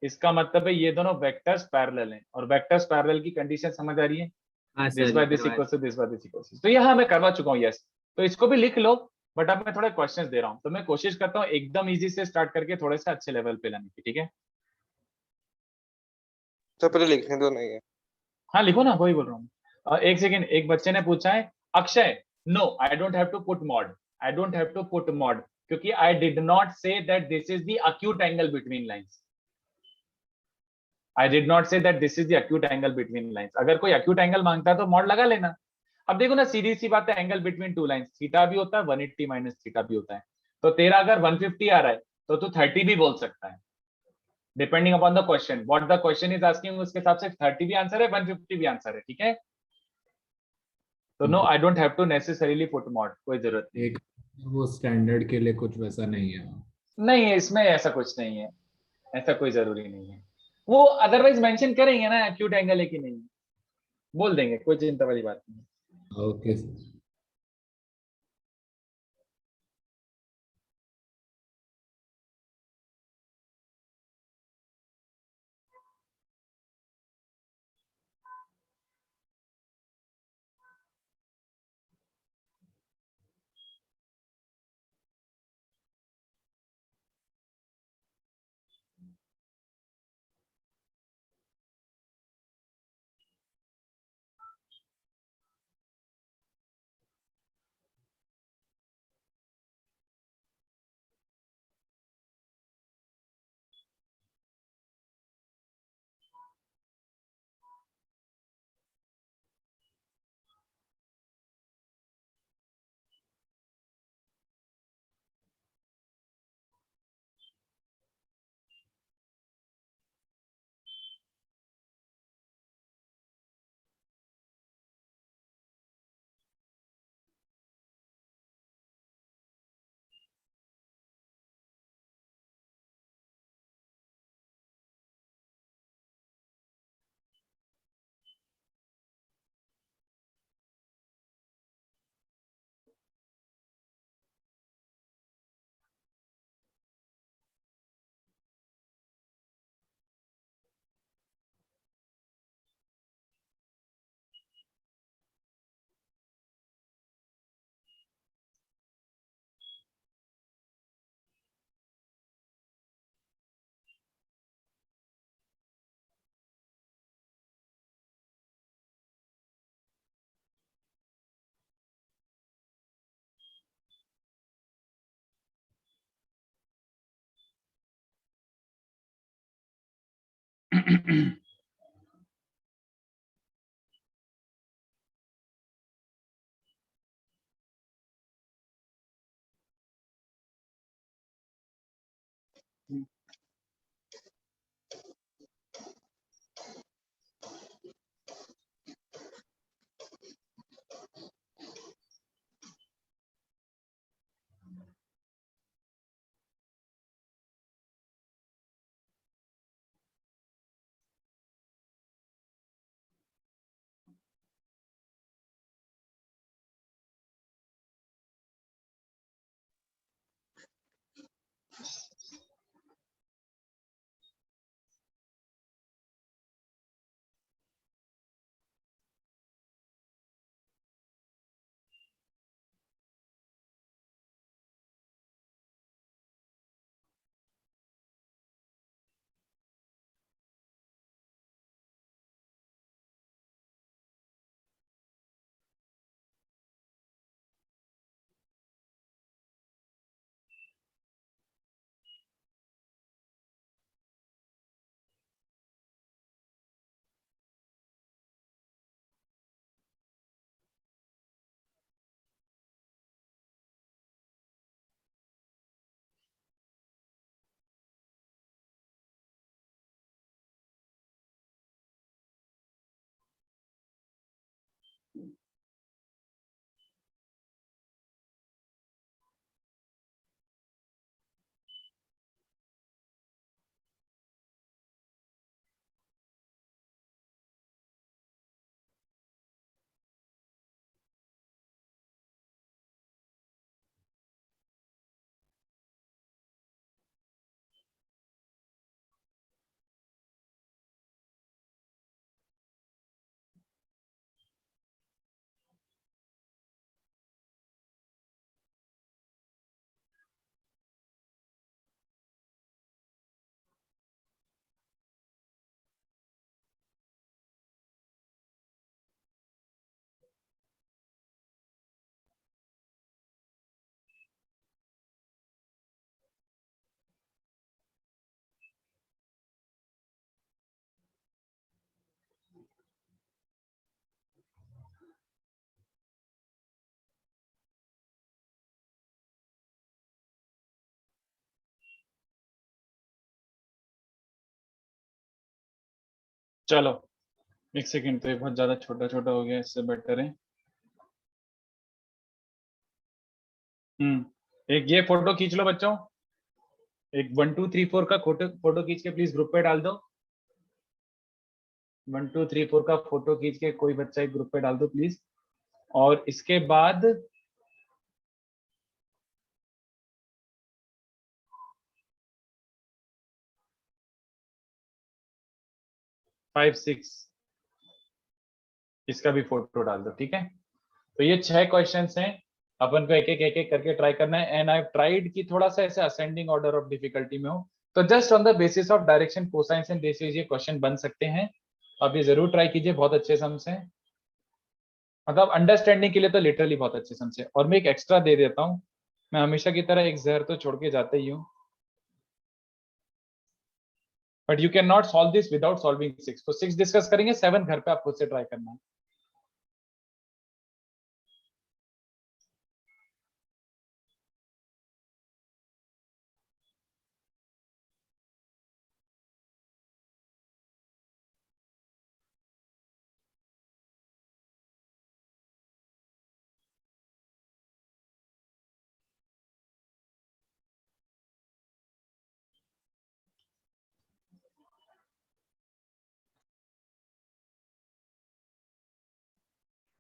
इसका मतलब है ये दोनों वेक्टर्स पैरेलल हैं, और वेक्टर्स पैरेलल की कंडीशन समझ आ रही है? हाँ this sir by this equals to this by this equals to. तो यहाँ मैं करवा चुका हूँ, यस। तो इसको भी लिख लो, बट अब मैं थोड़े क्वेश्चंस दे रहा हूँ, तो मैं कोशिश करता हूँ एकदम इजी से स्टार्ट करके थोड़े से अच्छे लेवल पे लाने की, ठीक है? तो पहले लिखने दो, नहीं है। हाँ लिखो ना, वही बोल रहा हूँ। एक सेकेंड, एक बच्चे ने पूछा है, Akshay no I don't have to put mod, I don't have to put mod, क्योंकि I did not say that this is the acute angle between lines. I did not say that this is the acute angle between lines. अगर कोई acute angle मांगता है तो मॉड लगा लेना। अब देखो ना, सीधी सी बात है, angle between two lines theta भी होता है, 180 माइनस थीटा भी होता है। तो तेरा अगर 150 आ रहा है तो तू 30 भी बोल सकता है, depending upon the question, what the question is asking, उसके हिसाब से 30 भी आंसर है, 150 भी आंसर है, ठीक है। तो no I don't have to necessarily put mod, कोई जरूरत नहीं। एक वो स्टैंडर्ड के लिए कुछ वैसा नहीं है। नहीं है इसमें, ऐसा कुछ नहीं है। ऐसा कोई जरूरी नहीं है, वो अदरवाइज मेंशन करेंगे ना एक्यूट एंगल है कि नहीं, बोल देंगे, कोई चिंता वाली बात नहीं। ओके। चलो एक सेकंड, तो ये बहुत ज्यादा छोटा छोटा हो गया, इससे बेटर है। एक ये फोटो खींच लो बच्चों। एक 1 2 3 4 का फोटो फोटो खींच के प्लीज ग्रुप पे डाल दो। 1 2 3 4 का फोटो खींच के कोई बच्चा एक ग्रुप पे डाल दो प्लीज। और इसके बाद 5 6 इसका भी फोटो डाल दो, ठीक है। तो ये 6 क्वेश्चंस हैं, अपन को एक एक करके ट्राई करना है। एंड आई हैव ट्राइड कि थोड़ा सा ऐसे असेंडिंग ऑर्डर ऑफ डिफिकल्टी में हो, तो just on the basis of direction cosines and bases ये क्वेश्चन बन सकते हैं। आप ये जरूर ट्राई कीजिए, बहुत अच्छे सम्स हैं, मतलब अंडरस्टैंडिंग के लिए तो लिटरली बहुत अच्छे सम्स हैं। और मैं एक एक्स्ट्रा दे देता हूँ, मैं हमेशा की तरह एक जहर तो छोड़ के जाता ही हूँ, but you can not solve this without solving 6। तो 6 डिस्कस करेंगे, 7 घर पे आप खुद से ट्राई करना है।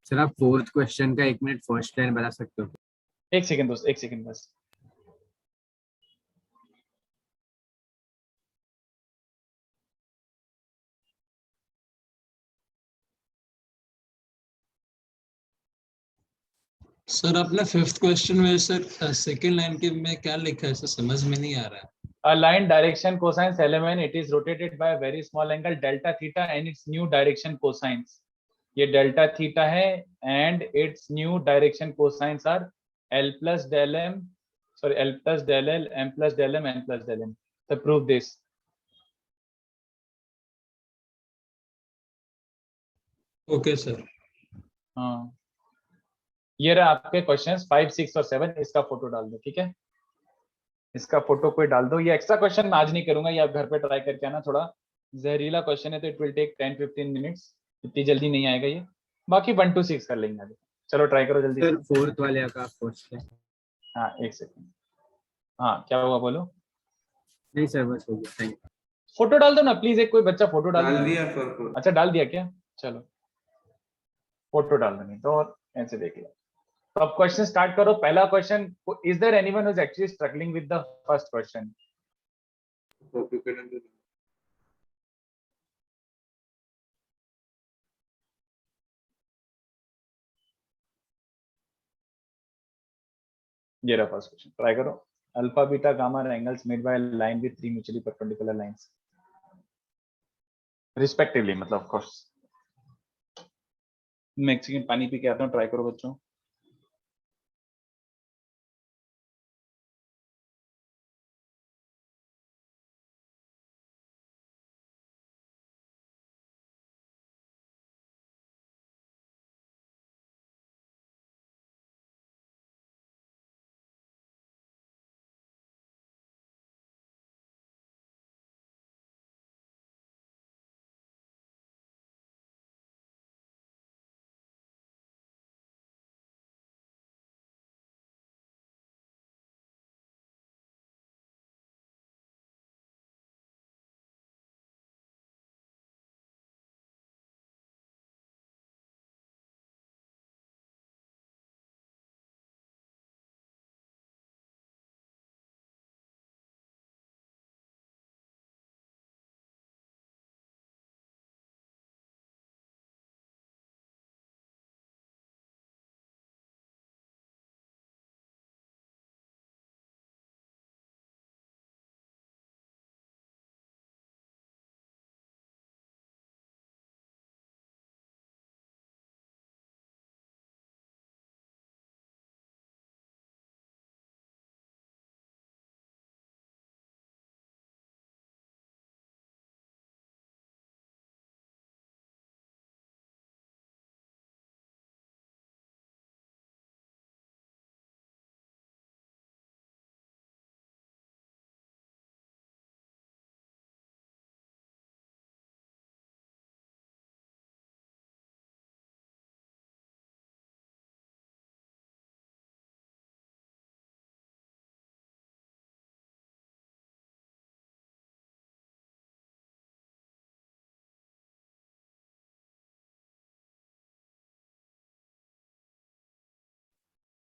सर आप फोर्थ क्वेश्चन का 1 मिनट फर्स्ट लाइन बता सकते हो? एक सेकंड दोस्त, एक सेकंड बस। सर आपने फिफ्थ क्वेश्चन में सर सेकेंड लाइन के में क्या लिखा है, सर समझ में नहीं आ रहा है। A line direction cosines element, it is rotated by a very small angle delta theta and its new direction cosines. ये delta theta है and its new direction cosines are L plus del M, sorry L plus del L, M plus del M, N plus del M. So prove this. Okay sir. हाँ, ये रहा आपके क्वेश्चंस 5 6 और 7। इसका फोटो डाल दो, ठीक है। इसका फोटो कोई डाल दो। ये एक्स्ट्रा क्वेश्चन मैं आज नहीं करूंगा, ये आप घर पे ट्राई करके आना। थोड़ा जहरीला क्वेश्चन है तो इट विल टेक 10 15 मिनट्स, इतनी जल्दी नहीं आएगा ये। बाकी 1 2 6 कर लेंगे आगे। चलो ट्राई करो जल्दी सर से। फोर्थ वाले का फर्स्ट है। हाँ एक सेकंड, हाँ क्या हुआ बोलो। नहीं सर बस हो गया, थैंक यू। फोटो डाल दो ना प्लीज, एक कोई बच्चा फोटो डाल डाल दो। दिया सर। अच्छा डाल दिया क्या, चलो फोटो डाल देंगे तो और ऐसे देख लो। तो अब क्वेश्चन स्टार्ट करो। पहला question, is there anyone who is actually struggling with the first question? ये रहा फर्स्ट क्वेश्चन, ट्राई करो। Alpha beta gamma angles made by line with 3 mutually perpendicular lines respectively, मतलब ऑफ कोर्स। मैं एक सेकंड पानी पी के आता हूँ, ट्राई करो बच्चों।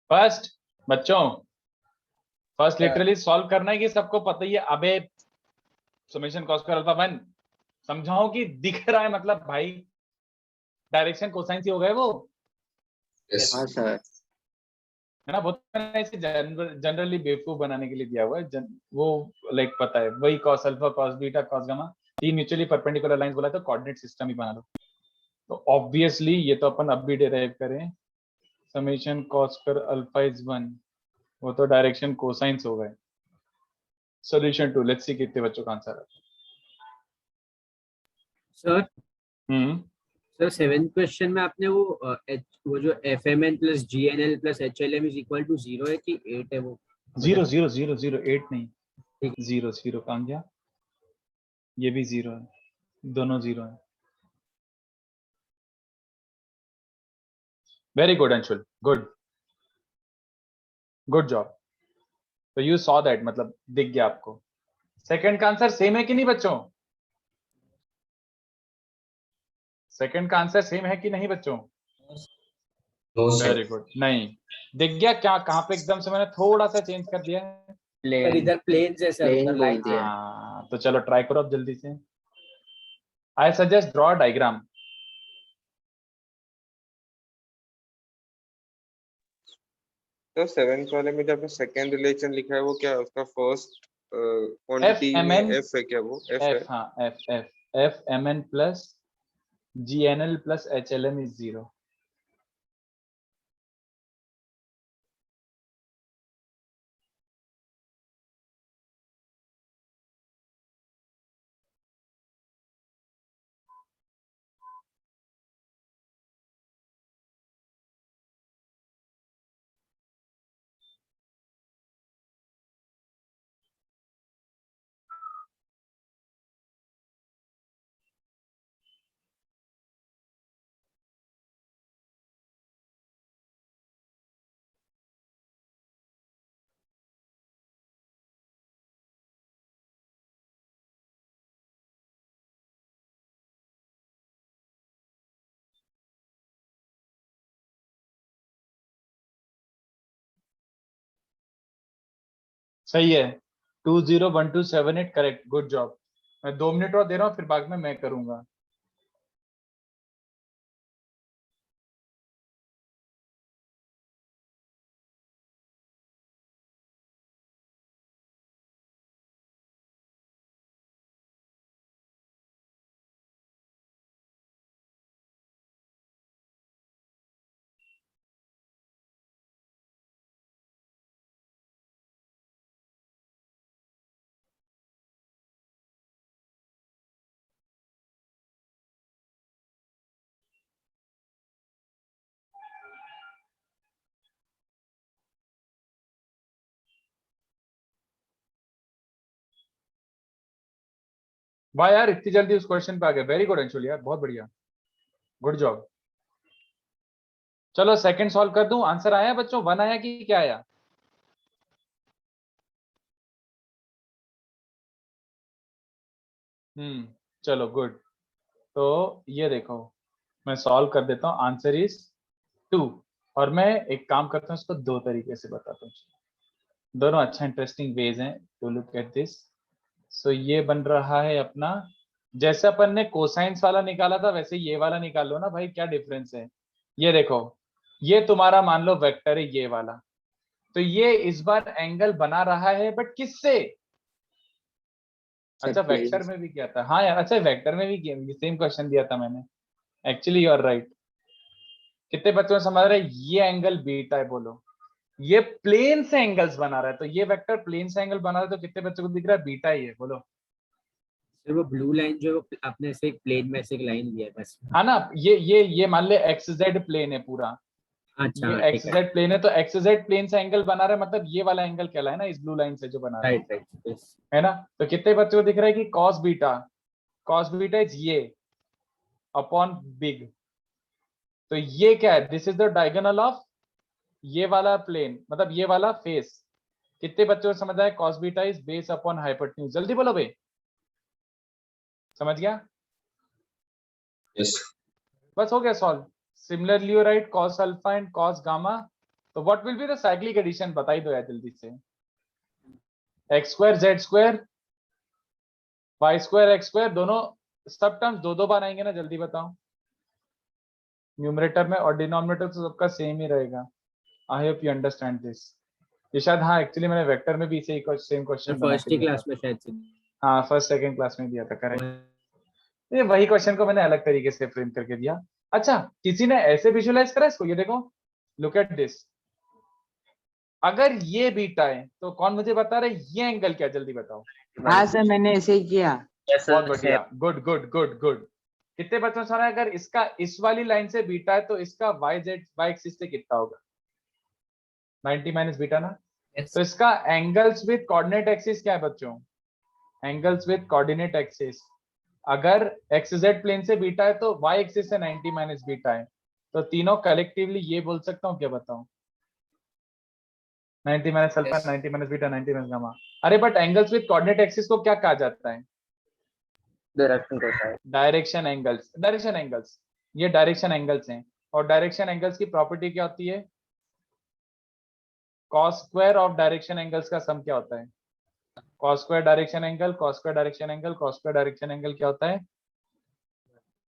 फर्स्ट बच्चों, फर्स्ट क्या? लिटरली सॉल्व करना है कि सबको पता ही है। अबे समेशन कॉस स्क्वायर अल्फा 1 समझाओ कि दिख रहा है, मतलब भाई डायरेक्शन कोसाइन ही हो गए वो, यस हाँ सर। है ना। बहुत ऐसे जनरली बेवकूफ बनाने के लिए दिया हुआ है वो लाइक पता है वही cos alpha cos beta cos gamma, तीन म्यूचुअली परपेंडिकुलर लाइंस बोला तो कोऑर्डिनेट सिस्टम ही बना लो। तो ऑब्वियसली ये तो अपन अब भी डिराइव करें, summation cos square alpha is 1, वो तो डायरेक्शन कोसाइंस हो गए। सॉल्यूशन 2, लेट्स सी कितने बच्चों का आंसर है। सर हम्म सर 7th क्वेश्चन में आपने वो जो FMN plus GNL plus HLM is equal to 0 है कि 8 है वो? 0 0 0 0 8 नहीं, ठीक। 0 0 कहाँ गया, ये भी 0 है, दोनों 0 है। Very good Anshul, good good job. तो यू सॉ दैट, मतलब दिख गया आपको। सेकंड का आंसर सेम है कि नहीं बच्चों? सेकंड का आंसर सेम है कि नहीं बच्चों? नो सर वेरी गुड, नहीं दिख गया क्या, कहाँ पे एकदम से मैंने थोड़ा सा चेंज कर दिया है। सर प्लेन इधर प्लेन है सर, प्लेन उधर बोल लाइन दिया। हाँ तो चलो ट्राई करो अब जल्दी से। I suggest draw diagram. तो 7th वाले में जो आपने सेकंड रिलेशन लिखा है वो क्या है? उसका फर्स्ट क्वांटिटी में FMN एफ है क्या? वो एफ है? F, हाँ F FMN plus GNL plus HLM is 0। सही है, 201278 करेक्ट, गुड जॉब। मैं 2 मिनट और दे रहा हूँ, फिर बाद में मैं करूंगा। वाह यार, इतनी जल्दी उस क्वेश्चन पे आ गए, वेरी गुड अंशुल यार, बहुत बढ़िया, गुड जॉब। चलो सेकंड सॉल्व कर दूं, आंसर आया बच्चों, 1 आया कि क्या आया? चलो गुड। तो ये देखो मैं सॉल्व कर देता हूँ, आंसर इज 2। और मैं एक काम करता हूँ, इसको 2 तरीके से बताता हूँ, दोनों अच्छा इंटरेस्टिंग वेज हैं टू लुक एट दिस। सो ये बन रहा है अपना, जैसे अपन ने कोसाइंस वाला निकाला था वैसे ये वाला निकाल लो ना भाई, क्या डिफरेंस है। ये देखो, ये तुम्हारा मान लो वेक्टर है ये वाला, तो ये इस बार एंगल बना रहा है, बट किससे? अच्छा वेक्टर में भी किया था, हाँ यार, अच्छा वेक्टर में भी सेम क्वेश्चन दिया था मैंने, एक्चुअली यू आर राइट। कितने बच्चों ने समझ रहे हैं? ये एंगल बीटा है, बोलो। ये प्लेन से एंगल्स बना रहा है, तो ये वेक्टर प्लेन से एंगल बना रहा है, तो कितने बच्चों को दिख रहा है? बीटा ही है, बोलो। सर वो ब्लू लाइन जो आपने से एक प्लेन में से एक लाइन लिया है बस। हाँ ना, ये मान ले एक्स जेड प्लेन है पूरा, अच्छा ये हाँ, एक्स ठीक है। जेड प्लेन है, तो एक्स जेड प्लेन से एंगल बना रहा है, मतलब ये वाला एंगल कहला है ना इस ब्लू लाइन से जो बना रहा है, राइट राइट यस। है ना। तो कितने बच्चों को दिख रहा है कि कॉस बीटा इज ये अपॉन बिग। तो ये क्या है? This is the diagonal of ये वाला प्लेन, मतलब ये वाला फेस। कितने बच्चों को समझ आया? Cos beta is base upon hypotenuse. जल्दी बोलो भाई, समझ गया? यस बस हो गया solve. Similarly you write cos alpha and cos gamma तो what will be the cyclic addition, बता ही दो यार जल्दी से। X square Z square Y square X square, दोनों सब टर्म्स दो दो बार आएंगे ना, जल्दी बताओ। न्यूमरेटर में और डिनोमिनेटर तो सबका सेम ही रहेगा। I hope you understand this. ये शायद, हाँ एक्चुअली मैंने वेक्टर में भी इसे सेम क्वेश्चन बना फर्स्ट के ही दिया क्लास था। में शायद से। हाँ फर्स्ट सेकंड क्लास में दिया था, करेक्ट। ये वही क्वेश्चन को मैंने अलग तरीके से फ्रेम करके दिया। अच्छा, किसी ने ऐसे विजुअलाइज करा इसको, ये देखो, लुक एट दिस। अगर ये बीटा है तो कौन मुझे बता रहा है ये एंगल क्या, जल्दी बताओ। हाँ सर मैंने ऐसे ही किया। बहुत बढ़िया, गुड गुड गुड गुड। कितने बच्चों ने सुना है, अगर इसका इस वाली लाइन से बीटा है तो इसका वाई जेड वाई एक्सिस से कितना होगा? 90 माइनस बीटा ना। तो इसका एंगल्स विद कोऑर्डिनेट एक्सिस क्या है बच्चों? Angles with coordinate axis. अगर एक्स जेड प्लेन से बीटा है तो वाई एक्सिस से 90 माइनस बीटा है, तो तीनों कलेक्टिवली ये बोल सकता हूँ क्या, बताओ? 90 minus alpha, 90 minus beta, 90 minus gamma. अरे but angles with coordinate axis को क्या कहा जाता है? डायरेक्शन होता है। Direction angles. डायरेक्शन एंगल्स, ये डायरेक्शन एंगल्स हैं। और डायरेक्शन एंगल्स की प्रॉपर्टी क्या होती है? Cos square of direction angles का सम क्या होता है? Cos square direction angle, cos square direction angle, cos square direction angle क्या होता है?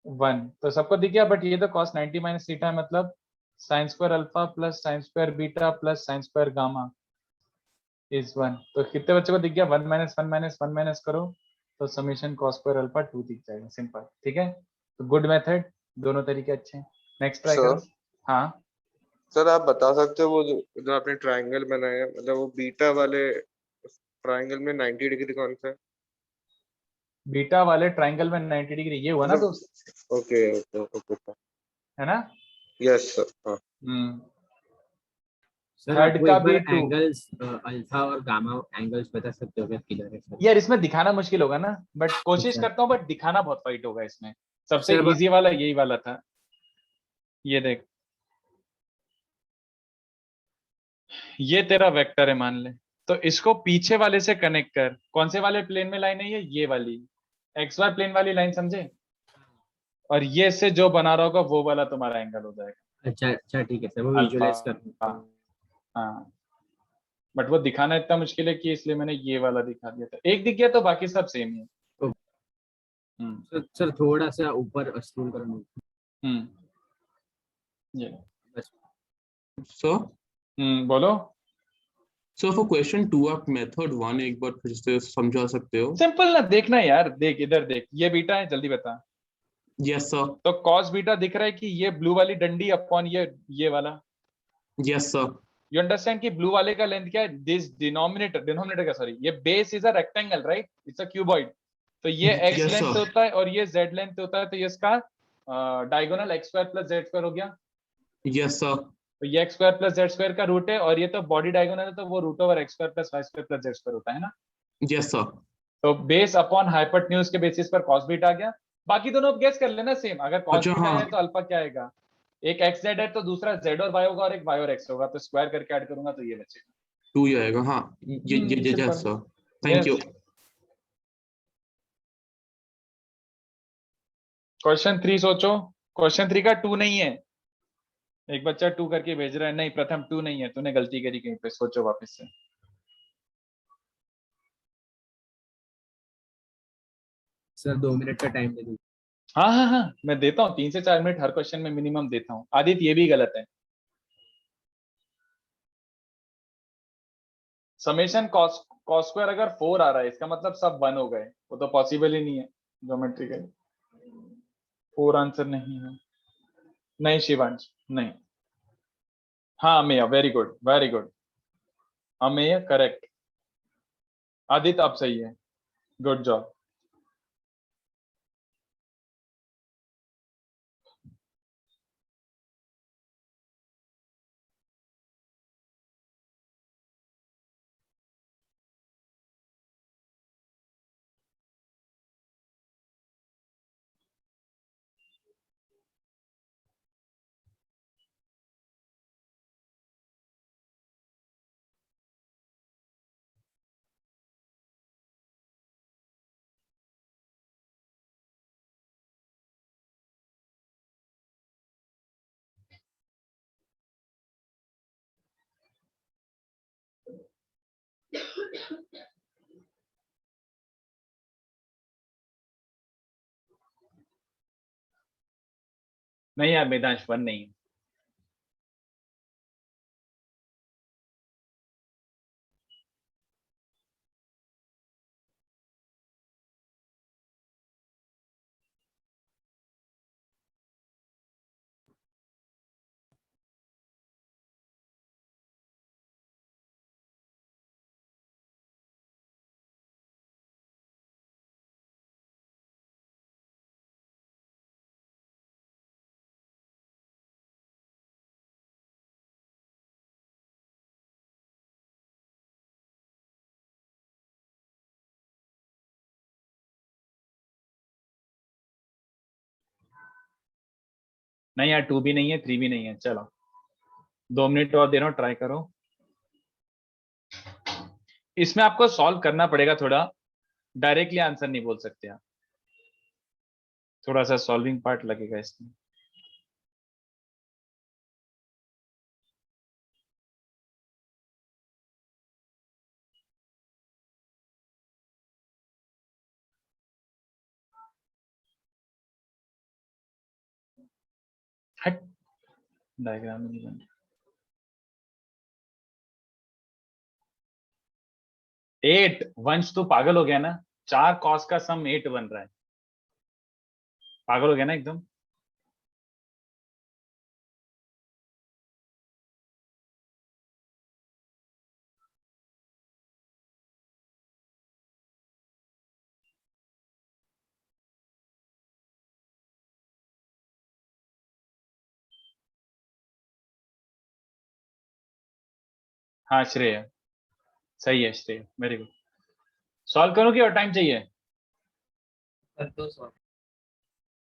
1। तो सबको दिख गया। बट ये तो कॉस 90 माइनस थीटा है, मतलब sine square alpha plus sine square beta plus sine square gamma is 1। तो कितने बच्चों को दिख गया? 1 माइनस 1 माइनस 1 माइनस करो तो समीशन कॉस स्क्वायर अल्फा 2 दिख जाएगा, सिंपल। ठीक है, तो गुड मेथड, दोनों तरीके अच्छे हैं। नेक्स्ट ट्राई करो। हाँ सर आप बता सकते हो वो जो आपने ट्रायंगल बनाया है, मतलब वो बीटा वाले ट्रायंगल में 90 डिग्री कौन सा है? बीटा वाले ट्राइंगल में 90 डिग्री ये हुआ ना दोस्त, ओके ओके ओके है ना? Yes sir. हाँ सर हेड आपको का एक भी बार 2। एंगल्स अल्फा और गामा एंगल्स बता सकते हो क्या किधर है सर? यार इसमें दिखाना मुश्किल होगा ना, बट कोशिश अच्छा। करता हूँ, बट दिखाना बहुत फाइट होगा इसमें। सबसे सर इजी वाला यही वाला था, ये देख, ये तेरा वेक्टर है मान ले, तो इसको पीछे वाले से कनेक्ट कर। कौन से वाले प्लेन में लाइन है ये वाली एक्स वाई प्लेन वाली लाइन, समझे? और ये से जो बना रहा होगा वो वाला तुम्हारा एंगल हो जाएगा अच्छा अच्छा ठीक है सर, वो अल्फा। विजुअलाइज कर। हाँ, बट वो दिखाना इतना मुश्किल है कि इसलिए मैंने ये वाला दिखा दिया था। एक दिख गया तो बाकी सब सेम ही है। सर थोड़ा सा ऊपर स्क्रॉल करो। ये बस। सो बोलो। सो फॉर क्वेश्चन 2 आप मेथड 1 एक बार फिर से समझा सकते हो? सिंपल ना, देखना यार, देख इधर देख, ये बीटा है, जल्दी बता। Yes sir. तो कॉस बीटा दिख रहा है कि ये ब्लू वाली डंडी अपॉन ये वाला। Yes sir. यू अंडरस्टैंड कि ब्लू वाले का लेंथ क्या है? दिस डिनोमिनेटर का, सॉरी, ये base is a rectangle, right? It's a cuboid. तो ये एक्स Yes, लेंथ sir. होता है और ये जेड लेंथ होता है, तो ये इसका diagonal x square plus z square हो गया। Yes sir. तो ये x square plus z square का रूट है, और ये तो बॉडी डायगोनल है, तो वो root over x square plus y square plus z square होता है ना। Yes sir. तो बेस अपॉन हाइपोटेन्यूज के बेसिस पर कॉस बीटा आ गया। बाकी दोनों अब गेस कर लेना सेम। अगर कॉस अच्छा, बीटा हाँ। है तो अल्फा क्या आएगा? एक एक्स जेड है तो दूसरा जेड और वाई होगा, और एक वाई और एक्स होगा, तो स्क्वायर करके ऐड करूंगा तो ये बचेगा। 2 ही आएगा। हाँ ये simple. Yes sir. Thank you. Question 3 सोचो। क्वेश्चन 3 का 2 नहीं है। एक बच्चा 2 करके भेज रहा है, नहीं प्रथम 2 नहीं है, तूने गलती करी कहीं पे, सोचो वापस से। सर 2 मिनट का टाइम दे दीजिए। हाँ हाँ हाँ, मैं देता हूँ 3 से 4 मिनट हर क्वेश्चन में मिनिमम देता हूँ। आदित्य ये भी गलत है। समेशन कॉस स्क्वायर अगर 4 आ रहा है, इसका मतलब सब 1 हो गए, वो तो पॉसिबल ही नहीं है ज्योमेट्रिकली। 4 आंसर नहीं है। नहीं शिवांश, नहीं। हाँ Amey, very good very good. Amey correct. Aditya अब सही है, गुड जॉब। नहीं यार वेदांश 1 नहीं है। नहीं यार 2 भी नहीं है, 3 भी नहीं है। चलो 2 मिनट और दे रहा हूँ, ट्राई करो। इसमें आपको सॉल्व करना पड़ेगा थोड़ा, डायरेक्टली आंसर नहीं बोल सकते आप, थोड़ा सा सॉल्विंग पार्ट लगेगा इसमें। हट, डायग्राम नहीं बन रहा। 8 वंश तो पागल हो गया ना, 4 कॉस का सम 8 बन रहा है, पागल हो गया ना एकदम। हाँ श्रेय सही है, श्रेय वेरी गुड। सॉल्व करो कि और टाइम चाहिए?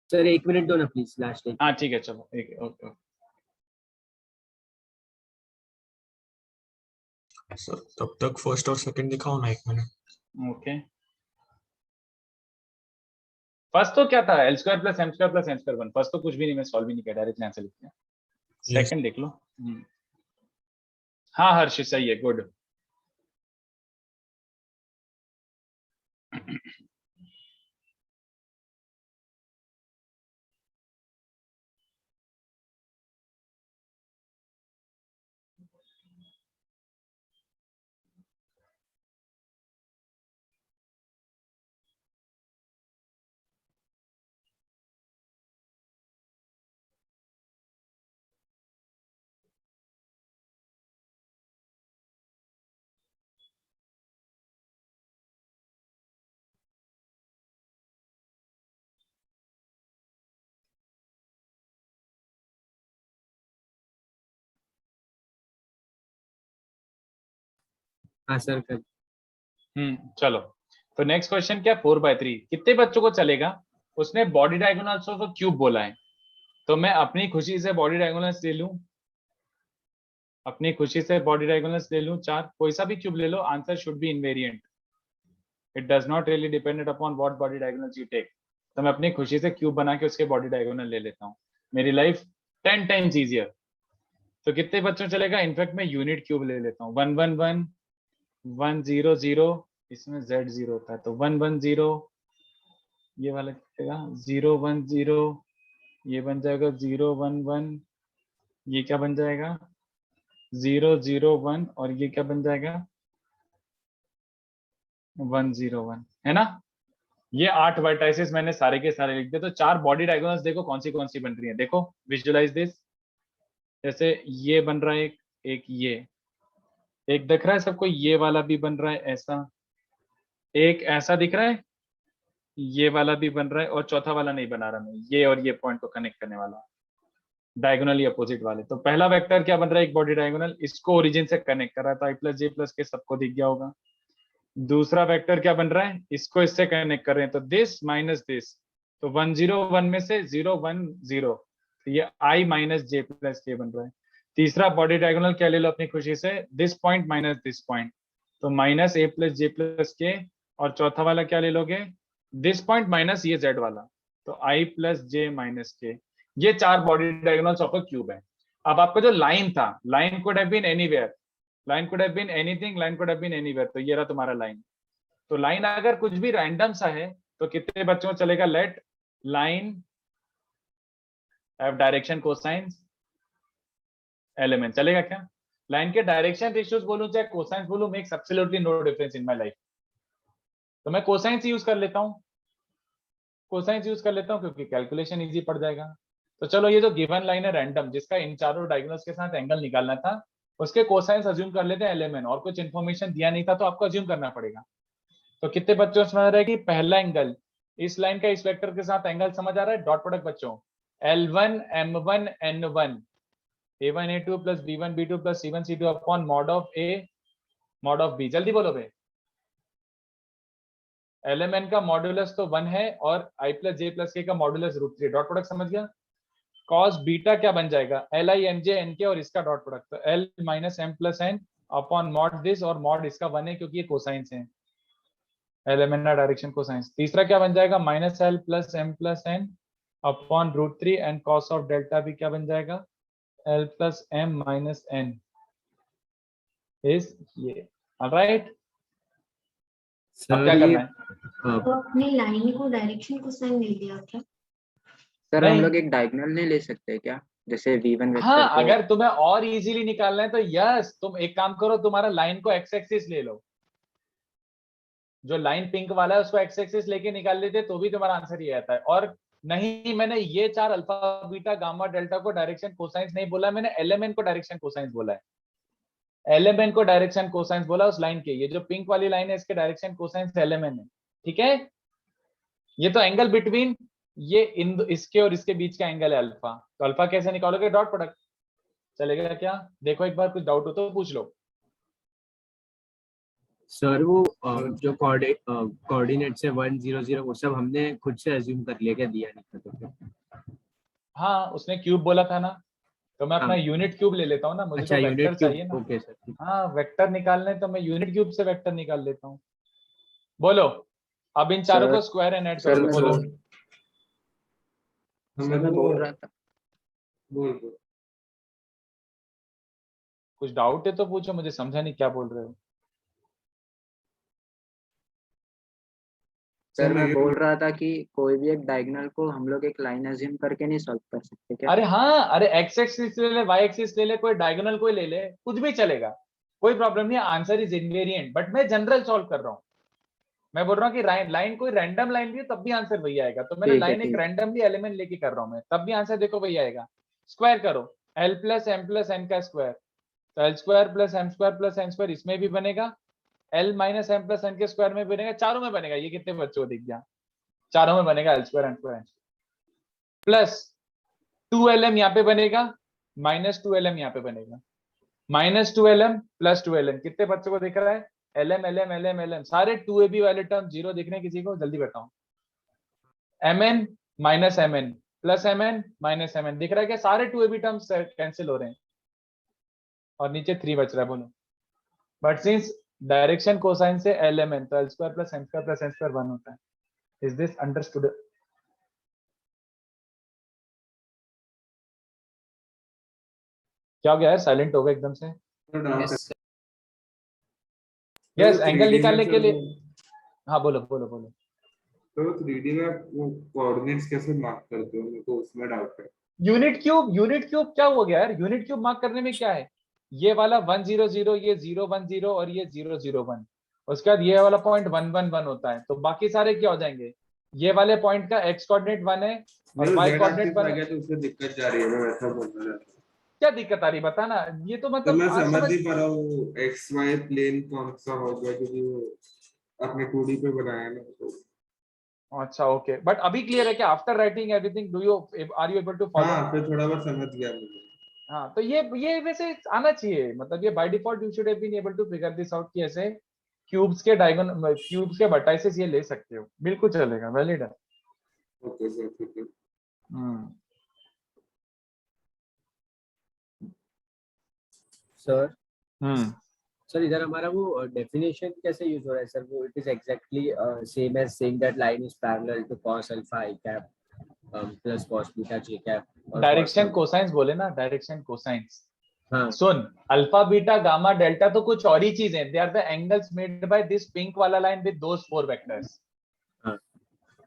सर 1 मिनट दो ना प्लीज, लास्ट टाइम। हाँ ठीक है, चलो एक ओके सर तब तक फर्स्ट और सेकंड दिखाओ ना 1 मिनट। ओके। फर्स्ट तो क्या था, l square plus m square plus m square 1। First तो कुछ भी नहीं, मैं सॉल्व ही नहीं किया, डायरेक्ट आंसर लिख दिया। सेकंड देख लो। हाँ हर्ष सही है, गुड। हाँ सर कर। चलो तो नेक्स्ट क्वेश्चन क्या, 4/3 कितने बच्चों को चलेगा? उसने बॉडी डायगोनल्स ऑफ क्यूब बोला है, तो मैं अपनी खुशी से बॉडी डायगोनल्स ले लूं, अपनी खुशी से बॉडी डायगोनल्स ले लूं 4, कोई सा भी क्यूब ले लो, answer should be invariant. It does not really depended upon what body diagonals you take. तो मैं अपनी खुशी से क्यूब बना के उसके बॉडी डायगोनल ले लेता हूँ, मेरी लाइफ 10 टाइम्स इजियर। तो कितने बच्चों चलेगा? इनफैक्ट मैं यूनिट क्यूब ले लेता हूँ, 1 1 1 1 0 0, इसमें z0 होता है तो 1 1 0, ये वाला कितने 0 1 0, ये बन जाएगा 0 1 1, ये क्या बन जाएगा 0 0 1, और ये क्या बन जाएगा 1 0 1, है ना? ये 8 वर्टाइसेस मैंने सारे के सारे लिख दिए। तो 4 बॉडी डायगोनल्स देखो कौन सी बन रही है, देखो विजुअलाइज दिस। जैसे ये बन रहा है एक ये एक दिख रहा है सबको, ये वाला भी बन रहा है ऐसा, एक ऐसा दिख रहा है, ये वाला भी बन रहा है, और चौथा वाला नहीं बना रहा मैं, ये और ये पॉइंट को कनेक्ट करने वाला, डायगोनली अपोजिट वाले। तो पहला वेक्टर क्या बन रहा है, एक बॉडी डायगोनल, इसको ओरिजिन से कनेक्ट कर रहा था, i प्लस जे प्लस के सबको दिख गया होगा। दूसरा वेक्टर क्या बन रहा है, इसको इससे कनेक्ट कर रहे हैं, तो दिस माइनस दिस, तो 1 0 1 में से 0 1 0, तो ये i माइनस जे प्लस के बन रहा है। तीसरा बॉडी डायगोनल क्या ले लो अपनी खुशी से, this point minus this point, तो minus a plus J plus K, और चौथा वाला क्या ले लोगे, दिस पॉइंट माइनस ये z वाला, तो i प्लस जे माइनस के। ये 4 body diagonals of a cube है। अब आपका जो लाइन था, line could have been anywhere, line could have been anything, line could have been anywhere. तो ये रहा तुम्हारा लाइन। तो लाइन अगर कुछ भी रैंडम सा है तो कितने बच्चों को चलेगा? Let line have direction cosines l m n, चलेगा क्या? लाइन के डायरेक्शन रेशियोज बोलूं चाहे कोसाइंस बोलूं, makes absolutely no difference in my life. तो मैं कोसाइंस यूज कर लेता हूं, कोसाइंस यूज कर लेता हूं क्योंकि कैलकुलेशन इजी पड़ जाएगा। तो चलो ये जो गिवन लाइन है रैंडम, जिसका इन चारों डायगोनल्स के साथ एंगल निकालना था, उसके कोसाइंस अज्यूम कर लेते हैं एलिमेंट, और कुछ इन्फॉर्मेशन दिया नहीं था तो आपको अज्यूम करना पड़ेगा। तो कितने बच्चों समझ रहे हैं कि पहला एंगल इस लाइन का इस वेक्टर के साथ एंगल समझ आ रहा है? डॉट प्रोडक्ट बच्चों, L1 M1 N1 A1 A2 plus B1 B2 plus C1 C2 upon mod of A mod of B। जल्दी बोलो बे। LMN का मॉड्यूलस तो 1 है और I plus J plus K का मॉड्यूलस √3। डॉट प्रोडक्ट समझ गया? cos बीटा क्या बन जाएगा? Li Mj Nk और इसका डॉट प्रोडक्ट, तो L minus M plus N upon mod this, और मॉड इसका 1 है क्योंकि ये कोसाइंस है। LMN का डायरेक्शन कोसाइंस। तीसरा क्या बन जाएगा? Minus L plus M plus N upon √3 and cos of delta भी क्या बन जाएगा? L plus M minus N is ये। ऑलराइट, अब क्या करना है? तो अपनी लाइन को डायरेक्शन कोसाइन मिल गया क्या? सर हम नहीं। लोग एक डायगोनल नहीं ले सकते क्या, जैसे V1 वेक्टर हाँ, को? अगर तुम्हें और इजीली निकालना है तो यस, तुम एक काम करो, तुम्हारा लाइन को एक्स एक्सिस ले लो, जो लाइन पिंक वाला है उसको एक्स एक्सिस लेके निकाल लेते तो भी तुम्हारा आंसर ये आता है। और नहीं, मैंने ये 4 अल्फा बीटा गामा डेल्टा को डायरेक्शन कोसाइंस नहीं बोला, मैंने एलिमेंट को डायरेक्शन कोसाइंस बोला है। एलिमेंट को डायरेक्शन कोसाइंस बोला उस लाइन के। ये जो पिंक वाली लाइन है इसके डायरेक्शन कोसाइंस एलिमेंट है, ठीक है? ये तो एंगल बिटवीन ये इसके और इसके बीच का एंगल है अल्फा। तो अल्फा कैसे निकालोगे? Dot product. चलेगा क्या? देखो एक बार, कुछ डाउट हो तो पूछ लो। सर वो जो कोऑर्डिनेट्स है 1 0 0 वो सब हमने खुद से अज्यूम कर लिया, क्या दिया नहीं था तो फिर? हाँ, उसने क्यूब बोला था ना, तो मैं अपना हाँ। यूनिट क्यूब ले लेता हूँ ना, मुझे अच्छा, तो यूनिट वेक्टर चाहिए ना। Okay sir. हाँ, वेक्टर निकालने तो मैं यूनिट क्यूब से वेक्टर निकाल लेता हूँ। बोलो, अब इन चारों सर- को स्क्वायर एंड ऐड सर करोगे। मैं बोलो। बोल रहा था, कुछ डाउट है तो पूछो, मुझे समझा नहीं क्या बोल रहे हो। सर मैं बोल रहा था कि कोई भी एक डायगोनल को हम लोग एक लाइन अज्यूम करके नहीं सॉल्व कर सकते क्या? अरे हाँ, अरे एक्स एक्सिस ले ले, वाई एक्सिस ले ले, कोई डायगोनल कोई ले ले, कुछ भी चलेगा, कोई प्रॉब्लम नहीं है। आंसर इज इनवेरिएंट, बट मैं जनरल सॉल्व कर रहा हूँ। मैं बोल रहा हूँ कि लाइन कोई रैंडम लाइन भी है तब भी आंसर वही आएगा। तो मैंने ठीक है, लाइन एक ठीक है। रैंडमली एलिमेंट लेके कर रहा हूँ मैं, तब भी आंसर देखो वही आएगा। स्क्वायर करो, L plus M plus N का स्क्वायर, तो L square plus M square plus N square इसमें भी बनेगा, L minus M plus N के स्क्वायर में बनेगा, चारों में बनेगा। ये कितने बच्चों को दिख गया? चारों में बनेगा L square N square plus 2LM यहाँ पे बनेगा, माइनस 2LM यहाँ पे बनेगा, माइनस 2LM प्लस 2LM। कितने बच्चों को दिख रहा है? LM LM LM LM, सारे 2AB वाले टर्म जीरो दिख रहे हैं किसी को? जल्दी बताओ। MN minus MN plus MN minus MN दिख रहा है क्या? सारे 2AB टर्म्स कैंसिल हो रहे हैं और नीचे 3 बच रहा है। बोलो। बट सिंस डायरेक्शन कोसाइन से LMN, तो L square plus M square plus N square 1 होता है। Is this understood? क्या हो गया यार, साइलेंट हो गए एकदम से? यस, एंगल निकालने के लिए। हाँ बोलो बोलो बोलो। तो 3D में वो कोऑर्डिनेट्स कैसे मार्क करते हो? मेरे को उसमें डाउट है। यूनिट क्यूब क्या हो गया यार? यूनिट क्यूब मार्क करने में क्या है? ये वाला 1 0 0, ये 0 1 0 और ये 0 0 1, उसके बाद ये वाला पॉइंट 1 1 1 होता है। तो बाकी सारे क्या हो जाएंगे? ये वाले पॉइंट का x कोऑर्डिनेट 1 है और y कोऑर्डिनेट 1 है। तो उससे दिक्कत जा रही है, मैं वैसा बोल रहा था। क्या दिक्कत आ रही बता ना? ये तो तो मतलब मैं आज समझ नहीं पा रहा हूँ XY प्लेन कौन सा हो गया, क्योंकि वो अपने 2D पे बनाया है ना। तो अच्छा ओके, बट अभी क्लियर है क्या? After writing everything do you are you able to follow? हाँ, फिर थोड़ा बहुत समझ गया मुझे। हाँ, तो ये वैसे आना चाहिए, मतलब ये by default you should have been able to figure this out कि ऐसे क्यूब्स के डायगोनल, क्यूब्स के वर्टाइसेस ये ले सकते हो, बिल्कुल चलेगा, वैलिड है। ओके सर, ठीक है। सर सर इधर हमारा वो डेफिनेशन कैसे यूज हो रहा है सर? वो it is exactly same as saying that line is parallel to cos alpha i cap plus cos beta j cap. Direction cosines बोले ना, डायरेक्शन कोसाइंस। हाँ सुन, अल्फा बीटा गामा डेल्टा तो कुछ और ही चीज है, they are the angles made by this pink वाला लाइन विद दोस 4 वेक्टर्स। हाँ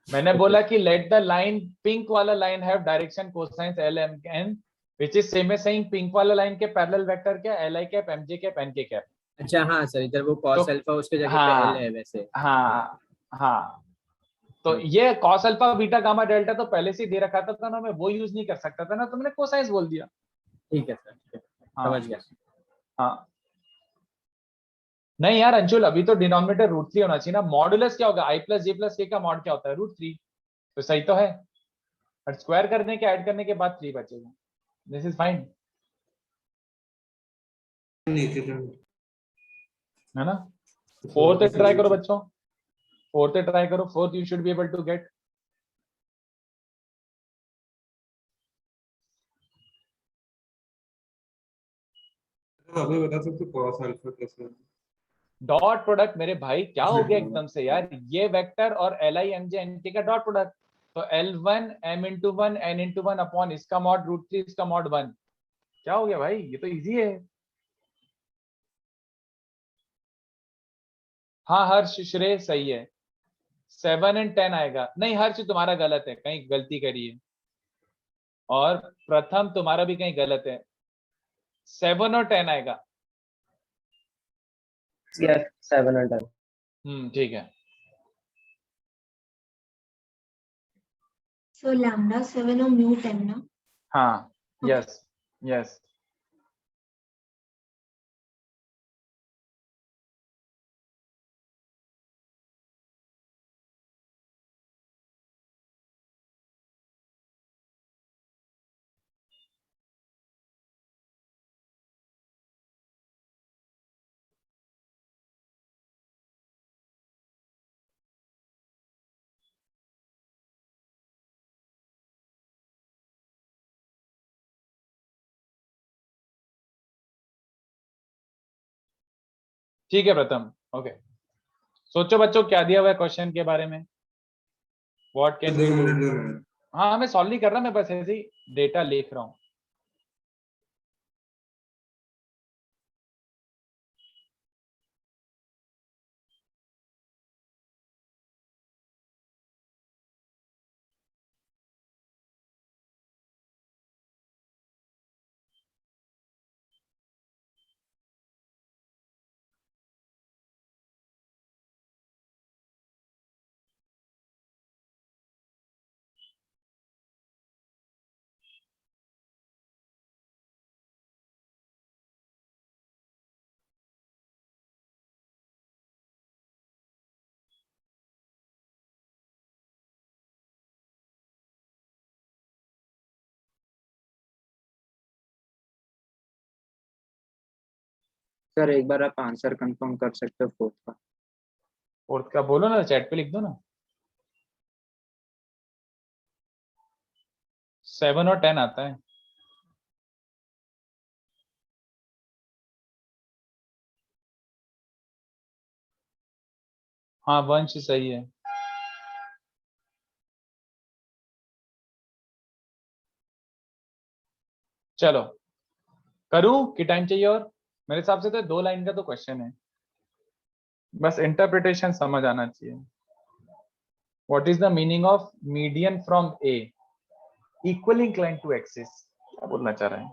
मैंने Okay. बोला कि लेट द लाइन, पिंक वाला line have direction cosines L m n which is same as saying pink वाला लाइन के पैरेलल वेक्टर क्या, l i cap, m j cap, n k cap. अच्छा हाँ सर, इधर वो cos तो अल्फा उसके जगह पे हाँ L है वैसे। हाँ हाँ, तो Okay. ये cos alpha beta gamma delta तो पहले से ही दे रखा था ना, मैं वो यूज नहीं कर सकता था ना, तो मैंने कोसाइंस बोल दिया। ठीक है सर, ठीक है, हाँ समझ गया। हाँ। नहीं यार अंशुल, अभी तो डिनोमिनेटर √3 होना चाहिए ना। मॉडुलस क्या होगा, i प्लस जे प्लस के का मॉड क्या होता है, √3। तो सही तो है, बट स्क्वायर करने के ऐड करने के बाद 3 बचेगा। दिस इज फाइन, है ना। फोर्थ ट्राई करो बच्चों, फोर्थ ट्राई करो, fourth you should be able to get. अभी बता सकते cos अल्फा कैसे? डॉट प्रोडक्ट मेरे भाई, क्या हो गया एकदम से यार, ये वेक्टर और l i m j n k का डॉट प्रोडक्ट, तो L1 m×1 n×1 अपॉन इसका मॉड √3 इसका मॉड 1। क्या हो गया भाई, ये तो इजी है। हाँ हर्ष श्रेय सही है, 7 और 10 आएगा। नहीं हर्ष तुम्हारा गलत है, कहीं गलती करी है, और प्रथम तुम्हारा भी कहीं गलत है, 7 और 10 आएगा। यस 7 और 10। ठीक है। सो लैम्डा 7 और म्यू 10 ना। हाँ यस यस। ठीक है प्रथम, ओके। सोचो बच्चों क्या दिया हुआ है क्वेश्चन के बारे में, व्हाट कैन वी डू। हाँ मैं सॉल्व नहीं कर रहा, मैं बस ऐसे ही डेटा लिख रहा हूँ। सर एक बार आप आंसर कंफर्म कर सकते हो फोर्थ का। फोर्थ का बोलो ना, चैट पे लिख दो ना। 7 और 10 आता है। हाँ वंश सही है। चलो करूं कि टाइम चाहिए, और मेरे हिसाब से तो 2 लाइन का तो क्वेश्चन है, बस इंटरप्रिटेशन समझ आना चाहिए। What is the meaning of median from a equal incline to axis, क्या बोलना चाह रहे हैं।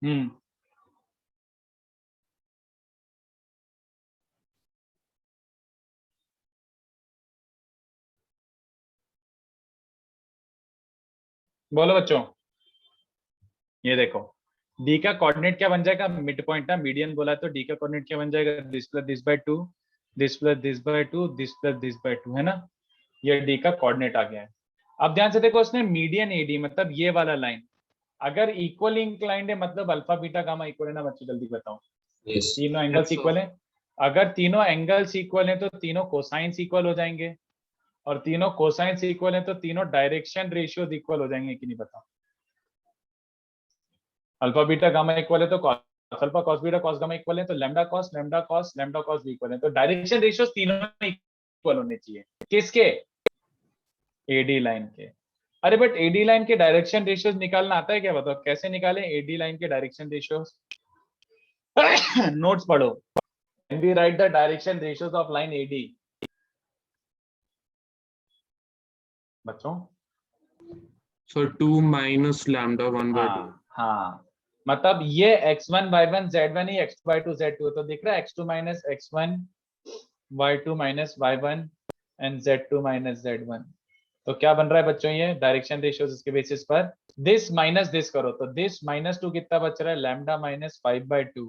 हम्म बोलो बच्चों, ये देखो डी का कोऑर्डिनेट क्या बन जाएगा, मिड पॉइंट ना, मीडियन बोला तो डी का कोऑर्डिनेट क्या बन जाएगा, this plus this by two, this plus this by two, this plus this by two, है ना। ये डी का कोऑर्डिनेट आ गया है। अब ध्यान से देखो, उसने मीडियन एडी मतलब ये वाला लाइन अगर इक्वल इंक्लाइंड है, मतलब अल्फा बीटा गामा इक्वल है ना बच्चों, जल्दी बताओ। यस तीनों एंगल्स इक्वल है। अगर तीनों एंगल्स इक्वल है तो तीनों कोसाइंस इक्वल हो जाएंगे, और तीनों कोसाइंस इक्वल है तो तीनों डायरेक्शन रेशियोज इक्वल हो जाएंगे कि नहीं बताओ। अल्फा बीटा गामा इक्वल है तो cos alpha cos beta cos gamma equal है तो लैम्डा cos भी इक्वल है, तो डायरेक्शन रेशियोज तीनों इक्वल होने चाहिए। किसके? एडी लाइन के। अरे बट एडी लाइन के डायरेक्शन रेशियोज निकालना आता है क्या, बताओ कैसे निकालें एडी लाइन के डायरेक्शन रेशियोज? नोट्स पढ़ो। Can we write the direction ratios of line AD? बच्चों So 2 minus lambda 1 by 2. हाँ, मतलब ये x1 y1 z1 ही x2 y2 z2, तो दिख रहा है x2 minus x1 y2 minus y1 and z2 minus z1। तो क्या बन रहा है बच्चों, ये डायरेक्शन रेशियोज इसके बेसिस पर दिस माइनस दिस करो तो दिस -2 कितना बच रहा है, lambda minus 5/2,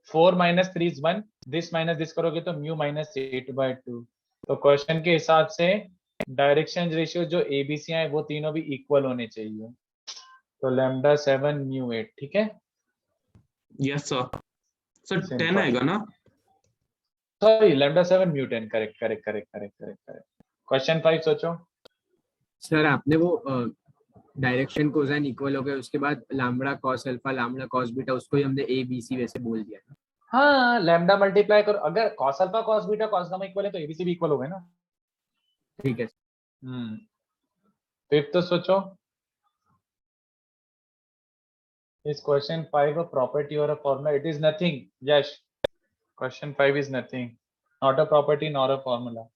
4 minus 3 is 1, this minus this करोगे तो म्यू माइनस 8/2। तो क्वेश्चन के हिसाब से डायरेक्शन रेशियो जो एबीसी है वो तीनों भी इक्वल होने चाहिए, तो लैम्डा 7 म्यू 8, ठीक है। Yes sir. Sir 10 Simple. आएगा ना? Sorry lambda 7 mu 10, correct correct correct correct correct correct. Question 5 सोचो। सर आपने वो डायरेक्शन कोसाइन इक्वल हो गए, उसके बाद lambda cos alpha lambda cos beta, उसको ही हमने ए बी सी वैसे बोल दिया था। हाँ, लैम्डा मल्टीप्लाई करो, अगर cos alpha cos beta cos gamma equal है तो एबीसी भी इक्वल हो गए ना। ठीक है। फिफ्थ तो सोचो। Is question 5 a property or a formula? It is nothing. Yes. Question 5 is nothing. Not a property nor a formula.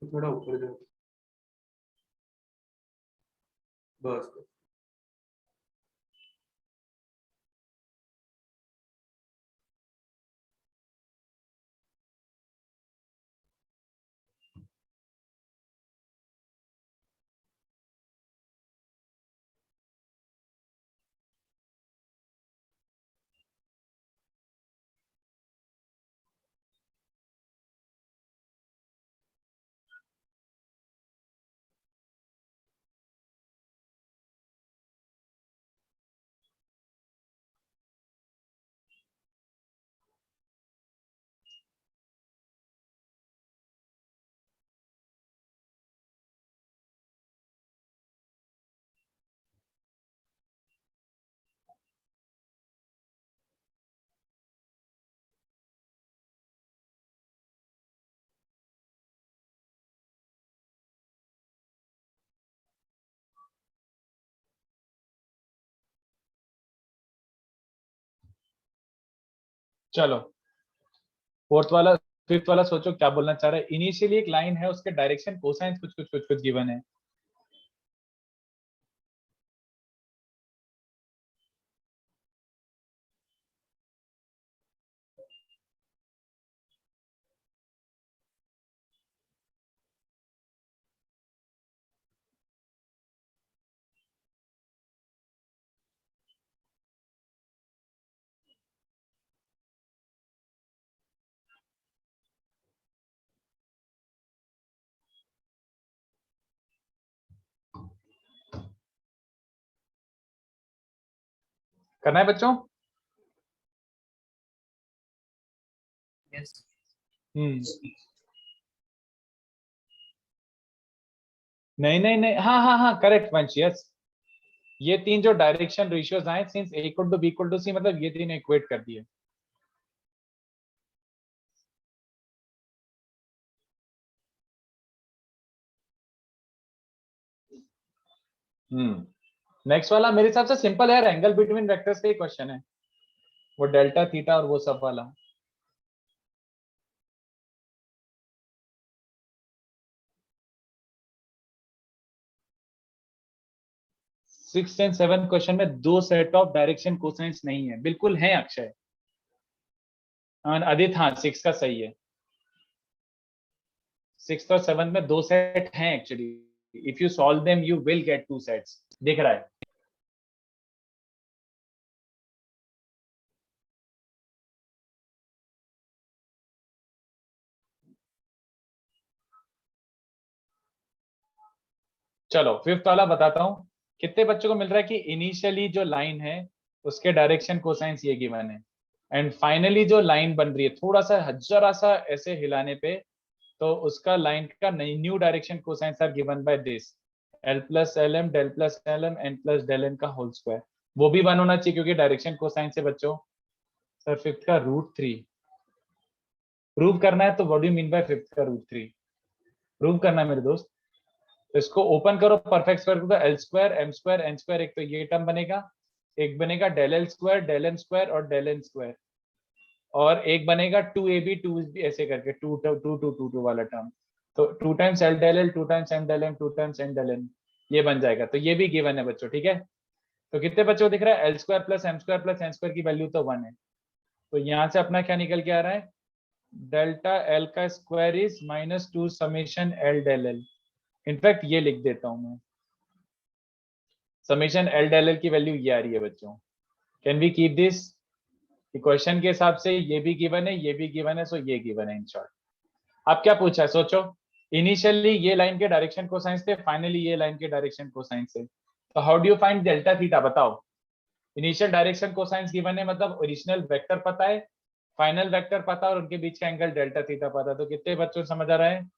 थोड़ा ऊपर जाओ बस। चलो फोर्थ वाला, फिफ्थ वाला सोचो क्या बोलना चाह रहा है। इनिशियली एक लाइन है, उसके डायरेक्शन कोसाइन कुछ कुछ कुछ कुछ गिवन है। करना है बच्चों? नहीं नहीं नहीं, हाँ हाँ हाँ, करेक्ट वंश, यस। ये तीन जो डायरेक्शन रेशियोज आए, since a equal to b equal to c, मतलब ये तीन इक्वेट कर दिए। नेक्स्ट वाला मेरे हिसाब से सिंपल है यार, एंगल बिटवीन वेक्टर्स का ही क्वेश्चन है, वो डेल्टा थीटा और वो सब वाला। सिक्स एंड सेवन क्वेश्चन में दो सेट ऑफ डायरेक्शन कोसाइंस नहीं है, बिल्कुल है अक्षय और आदित्य, हाँ सिक्स का सही है। सिक्स और सेवन में दो सेट हैं actually, if you solve them you will get two sets, दिख रहा है। चलो फिफ्थ वाला बताता हूं। कितने बच्चों को मिल रहा है कि इनिशियली जो लाइन है उसके डायरेक्शन कोसाइंस ये गिवन है, एंड फाइनली जो लाइन बन रही है थोड़ा सा जरा सा ऐसे हिलाने पे, तो उसका लाइन का new direction cosines are given by this, l plus l m del plus l m n plus del n का होल स्क्वायर। वो भी वन होना चाहिए क्योंकि डायरेक्शन कोसाइंस है बच्चों। सर फिफ्थ का √3 प्रूव करना है, तो what do you mean by fifth का √3 प्रूव करना है मेरे दोस्त? तो इसको ओपन करो, परफेक्ट स्क्वायर को, l square m square n square, एक तो ये टर्म बनेगा, एक बनेगा del l square del n square और डेल एन स्क्वायर, और एक बनेगा 2ab 2b ऐसे करके 2 2 2 2 2 वाला टर्म। तो 2 times l del l 2 times m del m 2 times n del n, ये बन जाएगा। तो ये भी गिवन है बच्चों, ठीक है। तो कितने बच्चों को दिख रहा है? L square plus m square plus n square की वैल्यू तो 1 है, तो यहाँ से अपना क्या निकल के आ रहा है? डेल्टा एल का square is -2 summation l del l. In fact ये लिख देता हूं मैं, समेशन एल डेल एल की वैल्यू ये आ रही है बच्चों। Can we keep this? Question के हिसाब से ये भी गिवन है, ये भी गिवन है, सो ये गिवन है इन शॉर्ट। अब क्या पूछा है सोचो। इनिशियली ये लाइन के डायरेक्शन कोसाइंस थे, फाइनली ये लाइन के डायरेक्शन कोसाइंस है, तो how do you find delta theta? बताओ। इनिशियल डायरेक्शन कोसाइंस गिवन है, मतलब ओरिजिनल वेक्टर पता है, फाइनल वेक्टर पता है, और उनके बीच का एंगल डेल्टा थीटा पता है। तो कितने बच्चों को समझ आ रहा है?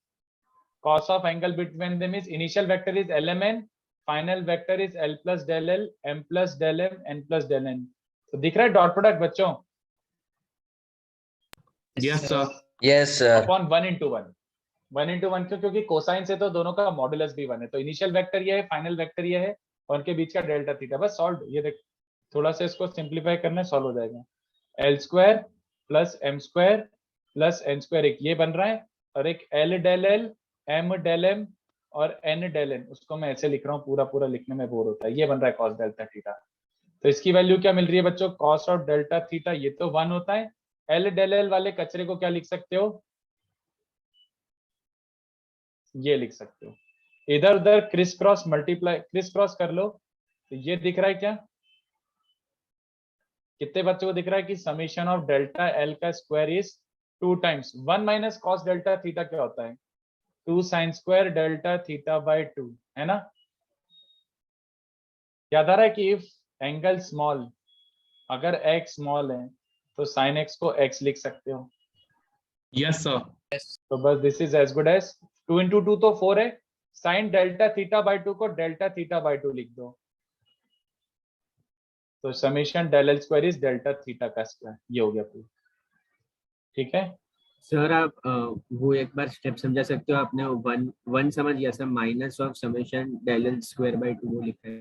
cos of angle between them is initial vector is lmn, final vector is l plus del l m plus del m n plus del n। तो दिख रहा है डॉट प्रोडक्ट बच्चों? Yes sir. Yes sir. Upon 1 into 1, 1 into 1 क्यों? क्योंकि कोसाइन से तो दोनों का मॉडुलस भी 1 है, तो इनिशियल वेक्टर ये है, फाइनल वेक्टर ये है, और उनके बीच का डेल्टा थीटा। बस सॉल्व। ये देख, थोड़ा सा इसको सिंप्लीफाई करना है, सॉल्व हो जाएगा। L square plus m square plus n square, एक ये बन रहा है, और एक l del l m del m और एन डेल एन, उसको मैं ऐसे लिख रहा हूँ, पूरा पूरा लिखने में बोर होता है। ये बन रहा है कॉस डेल्टा थीटा। तो इसकी वैल्यू क्या मिल रही है बच्चों? कॉस ऑफ डेल्टा थीटा, ये तो 1 होता है। एल डेल एल वाले कचरे को क्या लिख सकते हो? ये लिख सकते हो, इधर उधर criss cross multiply criss cross कर लो, तो ये दिख रहा है क्या? कितने बच्चों को दिख रहा है कि समेशन ऑफ डेल्टा एल का square is 2 times 1 minus cos delta theta क्या होता है? 2 sine square delta theta by 2, है ना? याद आ रहा है कि इफ एंगल स्मॉल, अगर x स्मॉल है तो sin x को x लिख सकते हो। Yes sir. तो बस this is as good as 2 into 2 तो 4 है, साइन डेल्टा थीटा बाय 2 को डेल्टा थीटा बाय 2 लिख दो, तो summation del l square is delta theta का स्क्वायर। ये हो गया प्रूफ, ठीक है। सर आप वो एक बार स्टेप समझा सकते हो? आपने वन वन समझ गया sir, minus of summation del l square by 2 वो लिखा है।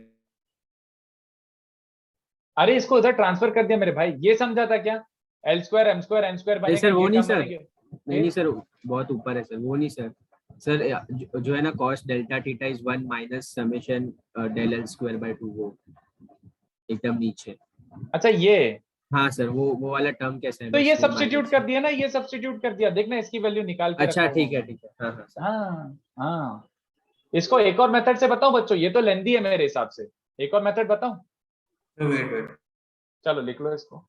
अरे इसको उधर ट्रांसफर कर दिया मेरे भाई, ये समझा था क्या? L square m square n square नहीं बनेगा, सर वो ये नहीं टर्म सर, बनेगा। नहीं सर, बहुत ऊपर है सर, वो नहीं सर। सर जो है ना, cos delta theta is 1 minus summation del l square by 2, वो एकदम नीचे। अच्छा ये, हाँ सर, वो वाला टर्म कैसे है? तो ये इसमें सब्स्टिट्यूट minus कर दिया ना, ये सब्स्टिट्यूट कर दिया, देखना इसकी वैल्यू निकाल के अच्छा रखा हुआ ठीक है हूँ। ठीक है, हाँ हाँ सर। हाँ हाँ, इसको एक और मेथड से बताऊं बच्चों? ये तो लेंदी है मेरे हिसाब से, एक और मेथड बताऊं? वेट चलो लिख लो इसको।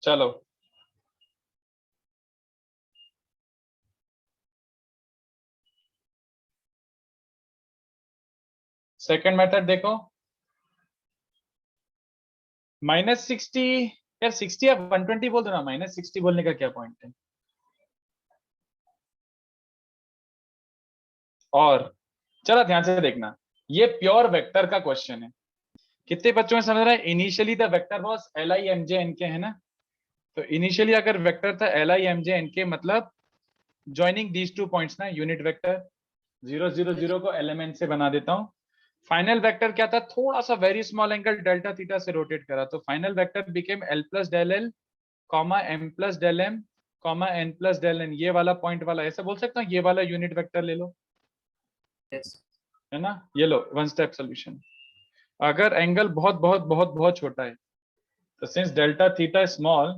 चलो सेकंड मेथड देखो, -60, यार 60 या 120 बोल दो ना, -60 बोलने का क्या पॉइंट है। और चलो ध्यान से देखना, ये प्योर वेक्टर का क्वेश्चन है। कितने बच्चों में समझ रहा है? Initially the vector was Li Mj Nk, है ना। तो इनिशियली अगर वेक्टर था Li Mj Nk, मतलब ज्वाइनिंग दीज टू पॉइंट्स ना, यूनिट वेक्टर 0 0 0 को एलिमेंट से बना देता हूं। फाइनल वेक्टर क्या था? थोड़ा सा very small angle delta theta से रोटेट करा, तो final vector became L plus del L comma M plus del M comma N plus del N। ये वाला पॉइंट वाला ऐसा बोल सकता हूँ, ये वाला यूनिट वेक्टर ले लो, है ना। ये लो वन स्टेप सोल्यूशन। अगर एंगल बहुत बहुत बहुत बहुत छोटा है, तो since delta theta small,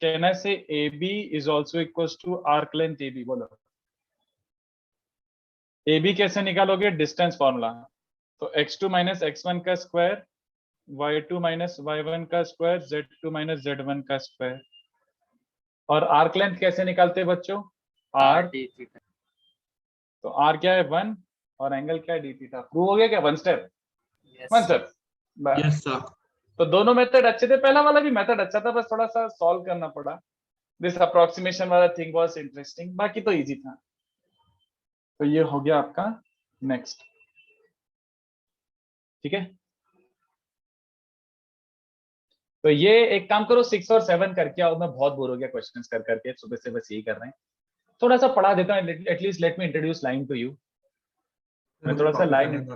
can I say AB is also equals to arc length AB। बोलो AB कैसे निकालोगे? Distance formula. तो x2 माइनस x1 का स्क्वायर, y2 माइनस y1 का स्क्वायर, z2 माइनस z1 का स्क्वायर। और आर्क लेंथ कैसे निकालते हैं बच्चों? r। तो r क्या है? 1, और एंगल क्या है? d theta. प्रूव हो गया क्या? One step, one step. Yes, sir. तो दोनों मेथड अच्छे थे, पहला वाला भी मेथड अच्छा था, बस थोड़ा सा सॉल्व करना पड़ा। दिस अप्रोक्सीमेशन वाला थिंग वाज इंटरेस्टिंग, बाकी तो इजी था। तो ये हो गया आपका नेक्स्ट, ठीक है। तो ये एक काम करो, 6 और 7 करके आओ। मैं बहुत बोर हो गया क्वेश्चंस कर करके, सुबह से बस यही कर रहे हैं। थोड़ा सा पढ़ा देता हूँ, at least let me introduce line to you. मैं थोड़ा सा लाइन,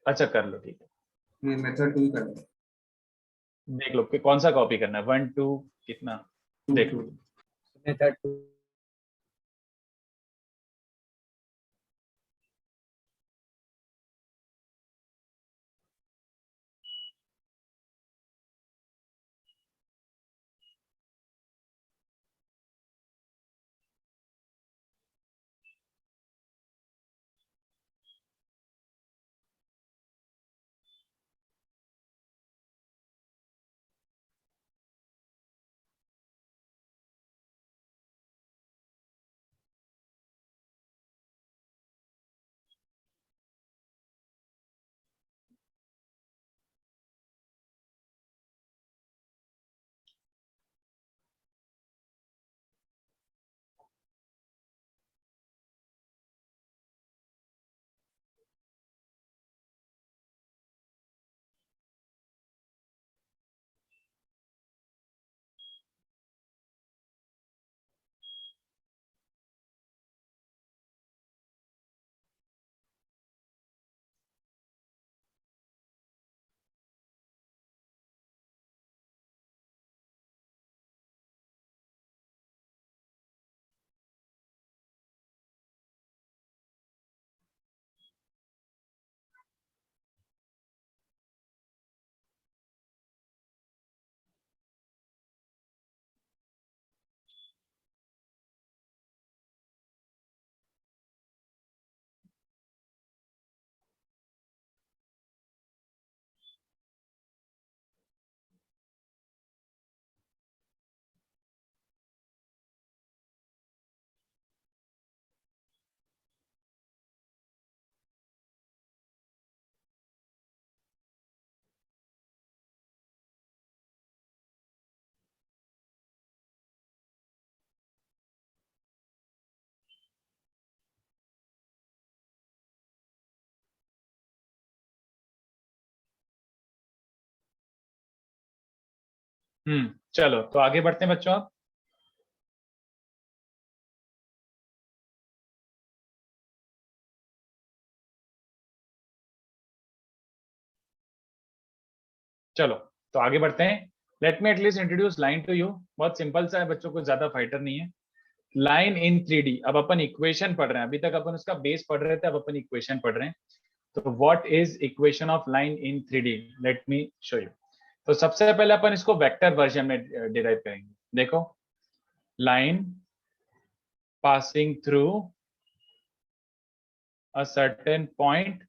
अच्छा कर लो, ठीक है। ये मेथड 2 करना है। देख लो कि कौन सा कॉपी करना है, 1 2 कितना, देख लो। मेथड 2। चलो तो आगे बढ़ते हैं बच्चों। आप चलो तो आगे बढ़ते हैं। Let me at least introduce line to you. बहुत सिंपल सा है बच्चों, को ज्यादा फाइटर नहीं है। Line in 3D। अब अपन इक्वेशन पढ़ रहे हैं, अभी तक अपन उसका बेस पढ़ रहे थे, अब अपन इक्वेशन पढ़ रहे हैं। तो what is equation of line in 3D? Let me show you. तो सबसे पहले अपन इसको वेक्टर वर्जन में डिराइव करेंगे। देखो, line passing through a certain point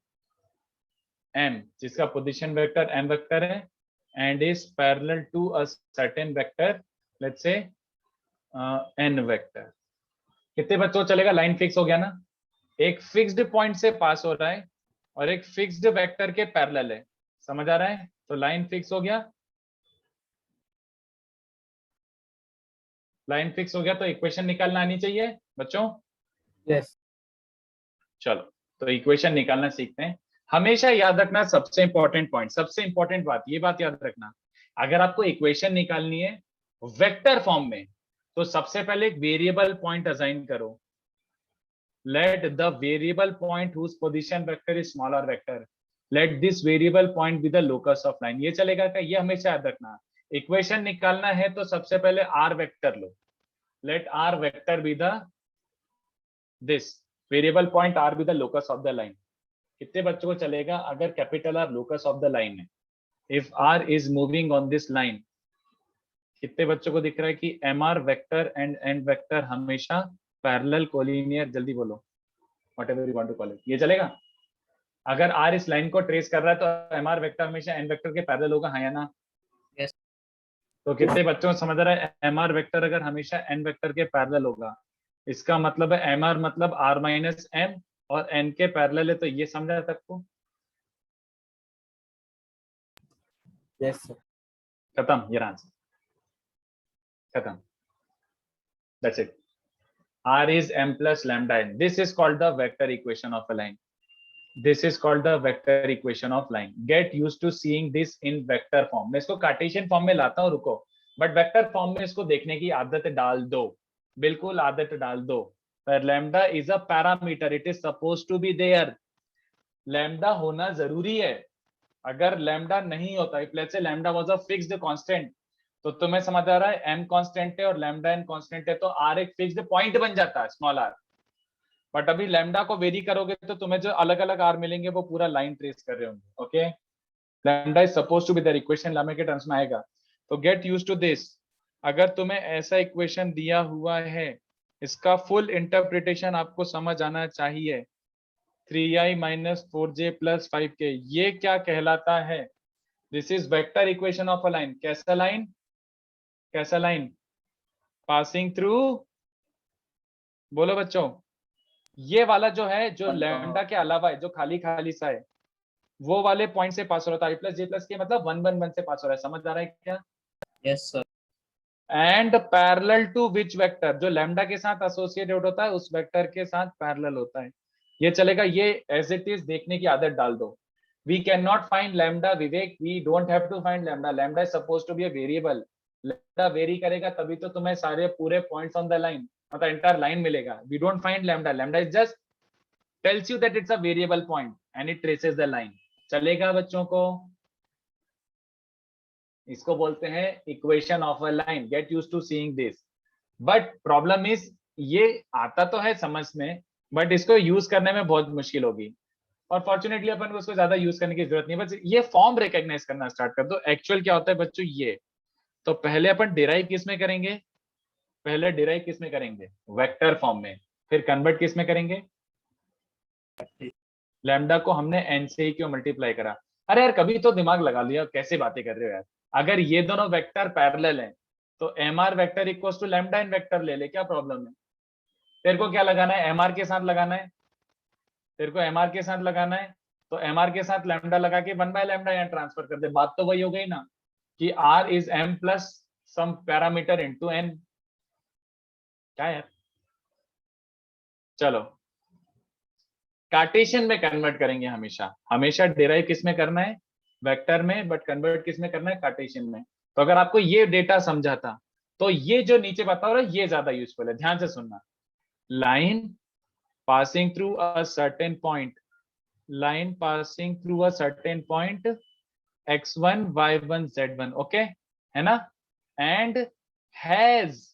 M, जिसका पोजीशन वेक्टर M वेक्टर है, and is parallel to a certain vector let's say n vector, कितने बच्चों को चलेगा? लाइन फिक्स हो गया ना, एक फिक्स्ड पॉइंट से पास हो रहा है और एक फिक्स्ड वेक्टर के पैरेलल है, समझ आ रहा है? तो लाइन फिक्स हो गया, लाइन फिक्स हो गया तो इक्वेशन निकालना आनी चाहिए बच्चों। यस चलो तो इक्वेशन निकालना सीखते हैं। हमेशा याद रखना सबसे इंपॉर्टेंट पॉइंट, सबसे इंपॉर्टेंट बात, ये बात याद रखना, अगर आपको इक्वेशन निकालनी है वेक्टर फॉर्म में तो सबसे पहले एक वेरिएबल पॉइंट असाइन करो। Let the variable point whose position vector is small r vector, let this variable point be the locus of line. ये चलेगा क्या? ये हमेशा याद रखना। इक्वेशन निकालना है तो सबसे पहले आर वेक्टर लो, let R vector be the this variable point R be the locus of the line. कितने बच्चों को चलेगा अगर capital R locus of the line है? If R is moving on this line, कितने बच्चों को दिख रहा है कि M R vector and N vector हमेशा पैरेलल कोलिनियर, जल्दी बोलो, whatever you want to call it, ये चलेगा? अगर आर इस लाइन को ट्रेस कर रहा है तो एम आर वेक्टर हमेशा एन वेक्टर के पैरेलल होगा, हाँ या ना? Yes. तो कितने बच्चों को समझ रहा है एम आर वेक्टर अगर हमेशा एन वेक्टर के पैरेलल होगा, इसका मतलब है एम आर मतलब आर माइनस एम और एन के पैरेलल है, तो ये समझा तक को? यस सर खत्म, ये आंसर खत्म, that's it. R is m plus lambda n. This is called the vector equation of a line. This is called the vector equation of line. Get used to seeing this in vector form. मैं इसको कार्टेशियन फॉर्म में लाता हूँ, रुको, बट वेक्टर फॉर्म में इसको देखने की आदत डाल दो, बिल्कुल आदत डाल दो। Lambda is a parameter, it is suppose to be there. Lambda होना जरूरी है। अगर लैम्डा नहीं होता, if let's say lambda was a fixed constant, तो तुम्हें समझ आ रहा है m कांस्टेंट है और लैम्डा n कांस्टेंट है, तो r एक फिक्स्ड पॉइंट बन जाता है, स्मॉल r। बट अभी लैम्डा को वेरी करोगे तो तुम्हें जो अलग अलग r मिलेंगे वो पूरा लाइन ट्रेस कर रहे होंगे। Okay, lambda is suppose to be there, equation lambda के टर्म्स में आएगा। तो गेट यूज्ड टू दिस। अगर तुम्हें ऐसा इक्वेशन दिया हुआ है, इसका फुल इंटरप्रिटेशन आपको समझ आना चाहिए। 3i minus 4j plus 5k, ये क्या कहलाता है? This is vector equation of a line. कैसा लाइन? कैसा लाइन? पासिंग थ्रू, बोलो बच्चों, ये वाला जो है, जो लैम्डा के अलावा है, जो खाली खाली सा है, वो वाले पॉइंट से पास हो रहा था। i प्लस जे प्लस के मतलब 1 1 1 से पास हो रहा है, समझ आ रहा है क्या? Yes sir and parallel to which vector, जो लैम्डा के साथ एसोसिएटेड होता है उस वेक्टर के साथ पैरेलल होता है, ये चलेगा। ये एज इट इज देखने की आदत डाल दो। We can not find lambda, Vivek, we don't have to find lambda. Lambda is suppose to be a variable. Lambda vary करेगा तभी तो तुम्हें सारे पूरे पॉइंट्स ऑन द लाइन, मतलब एंटायर लाइन मिलेगा। We don't find lambda, lambda is just tells you that it's a variable point and it traces the line. चलेगा बच्चों को? इसको बोलते हैं equation of a line. Get used to seeing this. But problem is, ये आता तो है समझ में, बट इसको यूज करने में बहुत मुश्किल होगी। और फॉर्चुनेटली अपन को उसको ज्यादा यूज करने की जरूरत नहीं है, बस ये फॉर्म रिकॉग्नाइज करना स्टार्ट कर दो। एक्चुअल क्या होता है बच्चों ये, तो पहले अपन डिराइव किस में करेंगे? पहले डिराइव किस में करेंगे? वेक्टर फॉर्म में। फिर कन्वर्ट किस में करेंगे? लैम्डा को हमने n से ही क्यों मल्टीप्लाई करा? अरे यार कभी तो दिमाग लगा लिया, कैसे बातें कर रहे हो यार। अगर ये दोनों वेक्टर पैरेलल हैं तो mr vector equals to lambda n vector ले ले, क्या प्रॉब्लम है? तेरे को क्या लगाना है? mr के साथ लगाना है, तेरे को mr के साथ लगाना है, तो mr के साथ लैम्डा लगा के 1 बाय लैम्डा यहाँ ट्रांसफर कर दे। बात तो वही हो गई ना कि r is m plus some parameter into n। क्या यार, चलो कार्टेशियन में कन्वर्ट करेंगे हमेशा। हमेशा डिराइव किस में करना है? वेक्टर में, बट कन्वर्ट किस में करना है? कार्टेशियन में। तो अगर आपको ये डेटा समझा था तो ये जो नीचे बता रहा है ये ज्यादा यूजफुल है, ध्यान से सुनना। Line passing through a certain point, line passing through a certain point x1 y1 z1, okay है ना? And has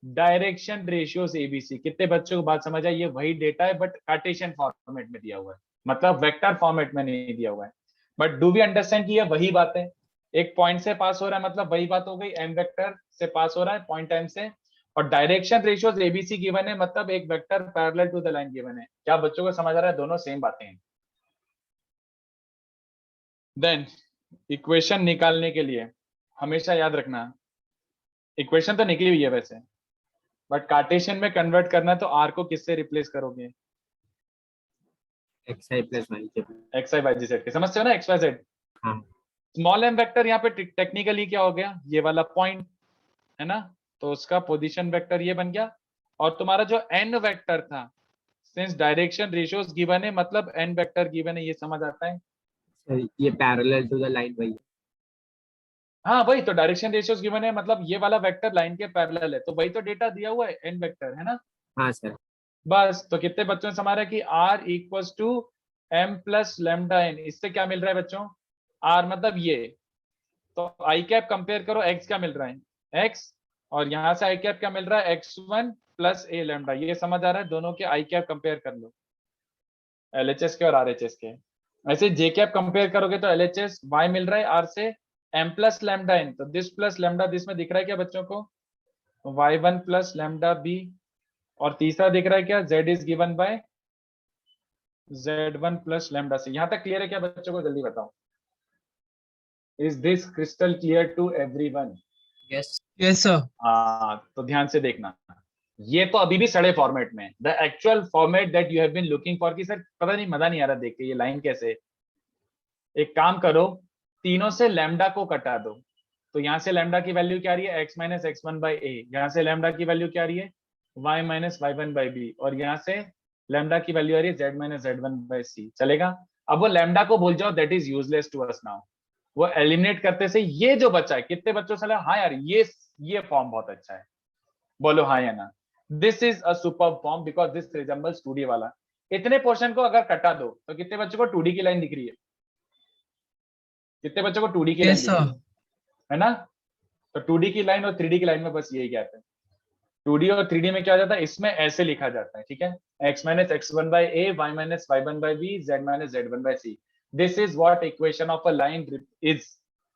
direction ratios ABC. कितने बच्चों को बात समझ आई? ये वही डेटा है बट कार्टेशियन फॉर्मेट में दिया हुआ है, मतलब वेक्टर फॉर्मेट में नहीं दिया हुआ है। बट डू वी अंडरस्टैंड कि ये वही बात है? एक पॉइंट से पास हो रहा है मतलब वही बात हो गई, एम वेक्टर से पास हो रहा है पॉइंट एम से, और डायरेक्शन रेशियोज एबीसी गिवन है, मतलब एक vector parallel to the line given है। क्या बच्चों को समझ आ रहा है? दोनों सेम बातें हैं। देन इक्वेशन निकालने के लिए हमेशा याद रखना इक्वेशन तो निकली हुई है वैसे, बट कार्टेशियन में कन्वर्ट करना है तो आर को किससे रिप्लेस करोगे? xi plus yj। एक्स आई वाई जी जेड के, समझते हो ना, एक्स वाई जेड। हाँ। स्मॉल एम वेक्टर यहाँ पे टेक्निकली क्या हो गया, ये वाला पॉइंट है ना, तो उसका पोजीशन वेक्टर ये बन गया। और तुम्हारा जो एन वेक्टर था, सिंस डायरेक्शन रेशियोज गिवन है, मतलब एन वेक्टर गिवन है, ये समझ आता है। सर ये पैरेलल टू द लाइन वही है। हाँ वही तो, डायरेक्शन रेशियोज गिवन है मतलब ये वाला वेक्टर लाइन के पैरेलल है, तो वही तो डेटा दिया हुआ है, एन वेक्टर है ना। हाँ सर। बस तो कितने बच्चों ने समारा कि r equals to m plus lambda n, इससे क्या मिल रहा है बच्चों, r मतलब ये, तो आई कैप कंपेयर करो, x क्या मिल रहा है x, और यहाँ से आई कैप क्या मिल रहा है x1 प्लस a लेमडा, ये समझ आ रहा है, दोनों के आई कैप कंपेयर कर लो, LHS के और RHS के। ऐसे जे कैप कंपेयर करोगे तो LHS y मिल रहा है r से m प्लस लेमडा n, तो दिस प्लस लेमडा दिस में दिख रहा है क्या बच्चों को, y1 प्लस लेमडा b, और तीसरा दिख रहा है क्या, z is given by z1 plus lambda c। यहां तक क्लियर है क्या बच्चों को, जल्दी बताओ, is this crystal clear to everyone? Yes yes sir. हाँ तो ध्यान से देखना, ये तो अभी भी सड़े फॉर्मेट में, the actual format that you have been looking for, कि सर पता नहीं मजा नहीं आ रहा देख के ये लाइन कैसे। एक काम करो, तीनों से लैम्डा को कटा दो, तो यहाँ से लैम्डा की वैल्यू क्या आ रही है, X minus x one by A, यहाँ से लैम्डा की वैल्यू क्या आ रही है, Y minus Y one by B, और यहाँ से लैम्डा की वैल्यू आ रही है Z minus Z one by C. चलेगा? अब वो लैम्डा को भूल जाओ, that is useless to us now. वो एलिमिनेट करते से ये जो बचा है, कितने बच्चों से लगा हाँ यार ये फॉर्म बहुत अच्छा है, बोलो हाँ या ना। This is a super form because this resembles 2D वाला। इतने पोर्शन को अगर कटा दो तो कितने बच्चों को 2D की लाइन दिख रही है, कितने बच्चों को 2D की लाइन यस दिख रही सर। है ना? तो 2D की लाइन और 3D की लाइन में बस यही गैप है। 2D और 3D में क्या हो जाता है, इसमें ऐसे लिखा जाता है, ठीक है, x minus x one by a, y minus Y one by b, z minus Z one by c. This is what equation of a line is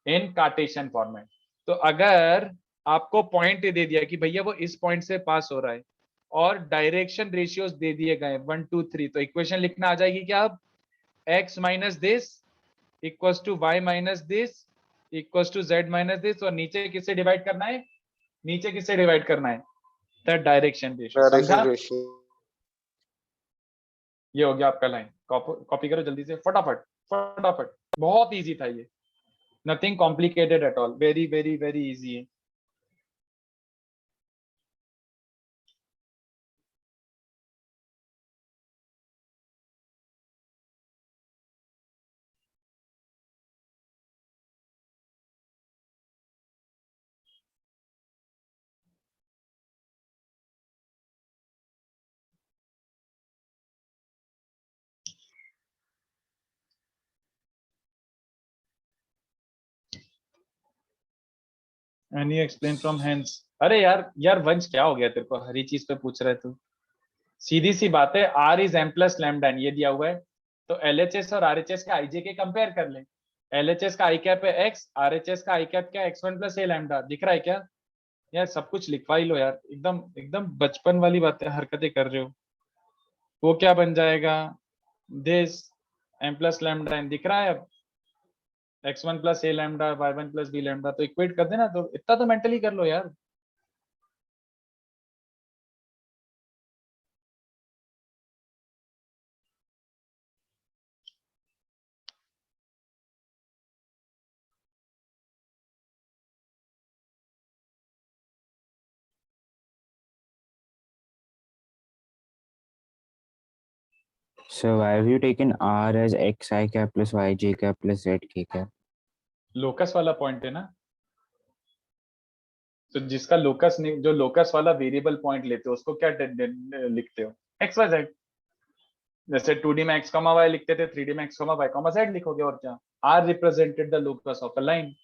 in Cartesian format. तो अगर आपको पॉइंट दे दिया कि भैया वो इस पॉइंट से पास हो रहा है और डायरेक्शन रेशियोज दे दिए गए 1 2 3, तो इक्वेशन लिखना आ जाएगी क्या, अब x minus this equals to y minus this equals to z minus this, और नीचे किससे डिवाइड करना है, नीचे किससे डिवाइड करना है, द डायरेक्शन रेशियो। समझा? Direction ratio. ये हो गया आपका लाइन, कॉपी करो जल्दी से, फटाफट फटाफट, बहुत इजी था ये, nothing complicated at all, very very very easy है। And you explain from hands. अरे यार वंश क्या हो गया तेरे को, हरी चीज पे पूछ रहे तू? सीधी सी बात है, r is m plus lambda, ये दिया हुआ है, तो एलएचएस और आरएचएस का आईजे के कंपेयर कर ले। एलएचएस का आई कैप है एक्स, आरएचएस का आई कैप क्या, x one plus A lambda, दिख रहा है क्या? यार सब कुछ लिखवा ही लो यार, एकदम एकदम बचपन वाली बातें हरकतें कर रहे हो। वो क्या बन जाएगा, this M plus lambda N, दिख रहा है अब, x1 plus A lambda, y1 plus B lambda, तो इक्वेट कर देना, तो इतना तो मेंटली कर लो यार। So why have you taken R as xi cap plus yj cap plus zk cap? Locus वाला पॉइंट है ना, तो जिसका लोकस नहीं, जो लोकस वाला वेरिएबल पॉइंट लेते हो उसको क्या लिखते हो, एक्स वाई जेड। जैसे 2D में x, y लिखते थे, 3D में x, y, z लिखोगे, और क्या, r represented the locus of a line.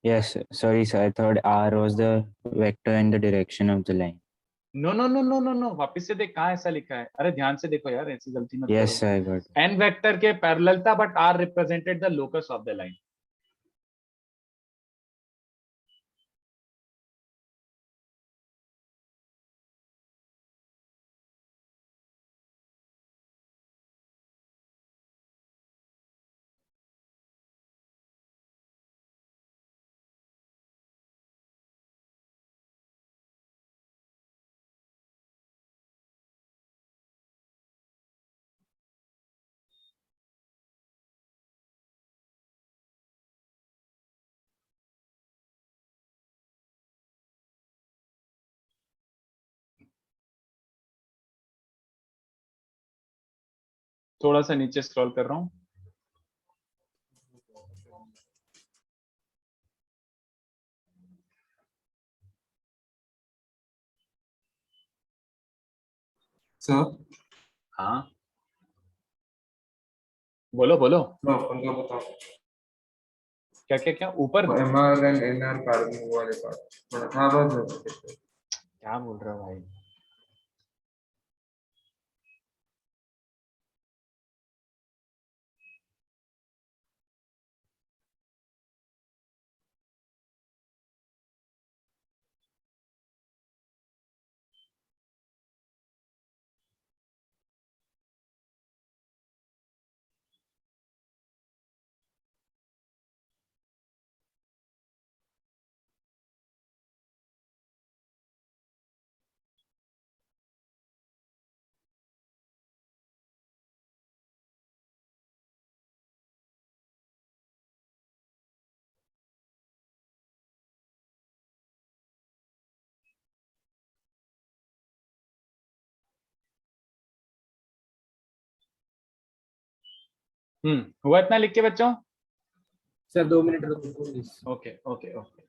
Yes, sorry sir, I thought R was the vector in the direction of the line. No no no no no no, वापस से देख कहाँ ऐसा लिखा है, अरे ध्यान से देखो यार, ऐसी गलती मत Yes, करो। I got it. N vector के पैरेलल था, but r represented the locus of the line. थोड़ा सा नीचे स्क्रॉल कर रहा हूँ। सर हाँ बोलो बोलो। अपन का बताओ क्या क्या क्या ऊपर MR एंड NR कार्बन वाले पार्ट। हाँ बस क्या बोल रहा भाई? हुआ इतना लिख के बच्चों? सर 2 मिनट रुको प्लीज। Okay okay okay.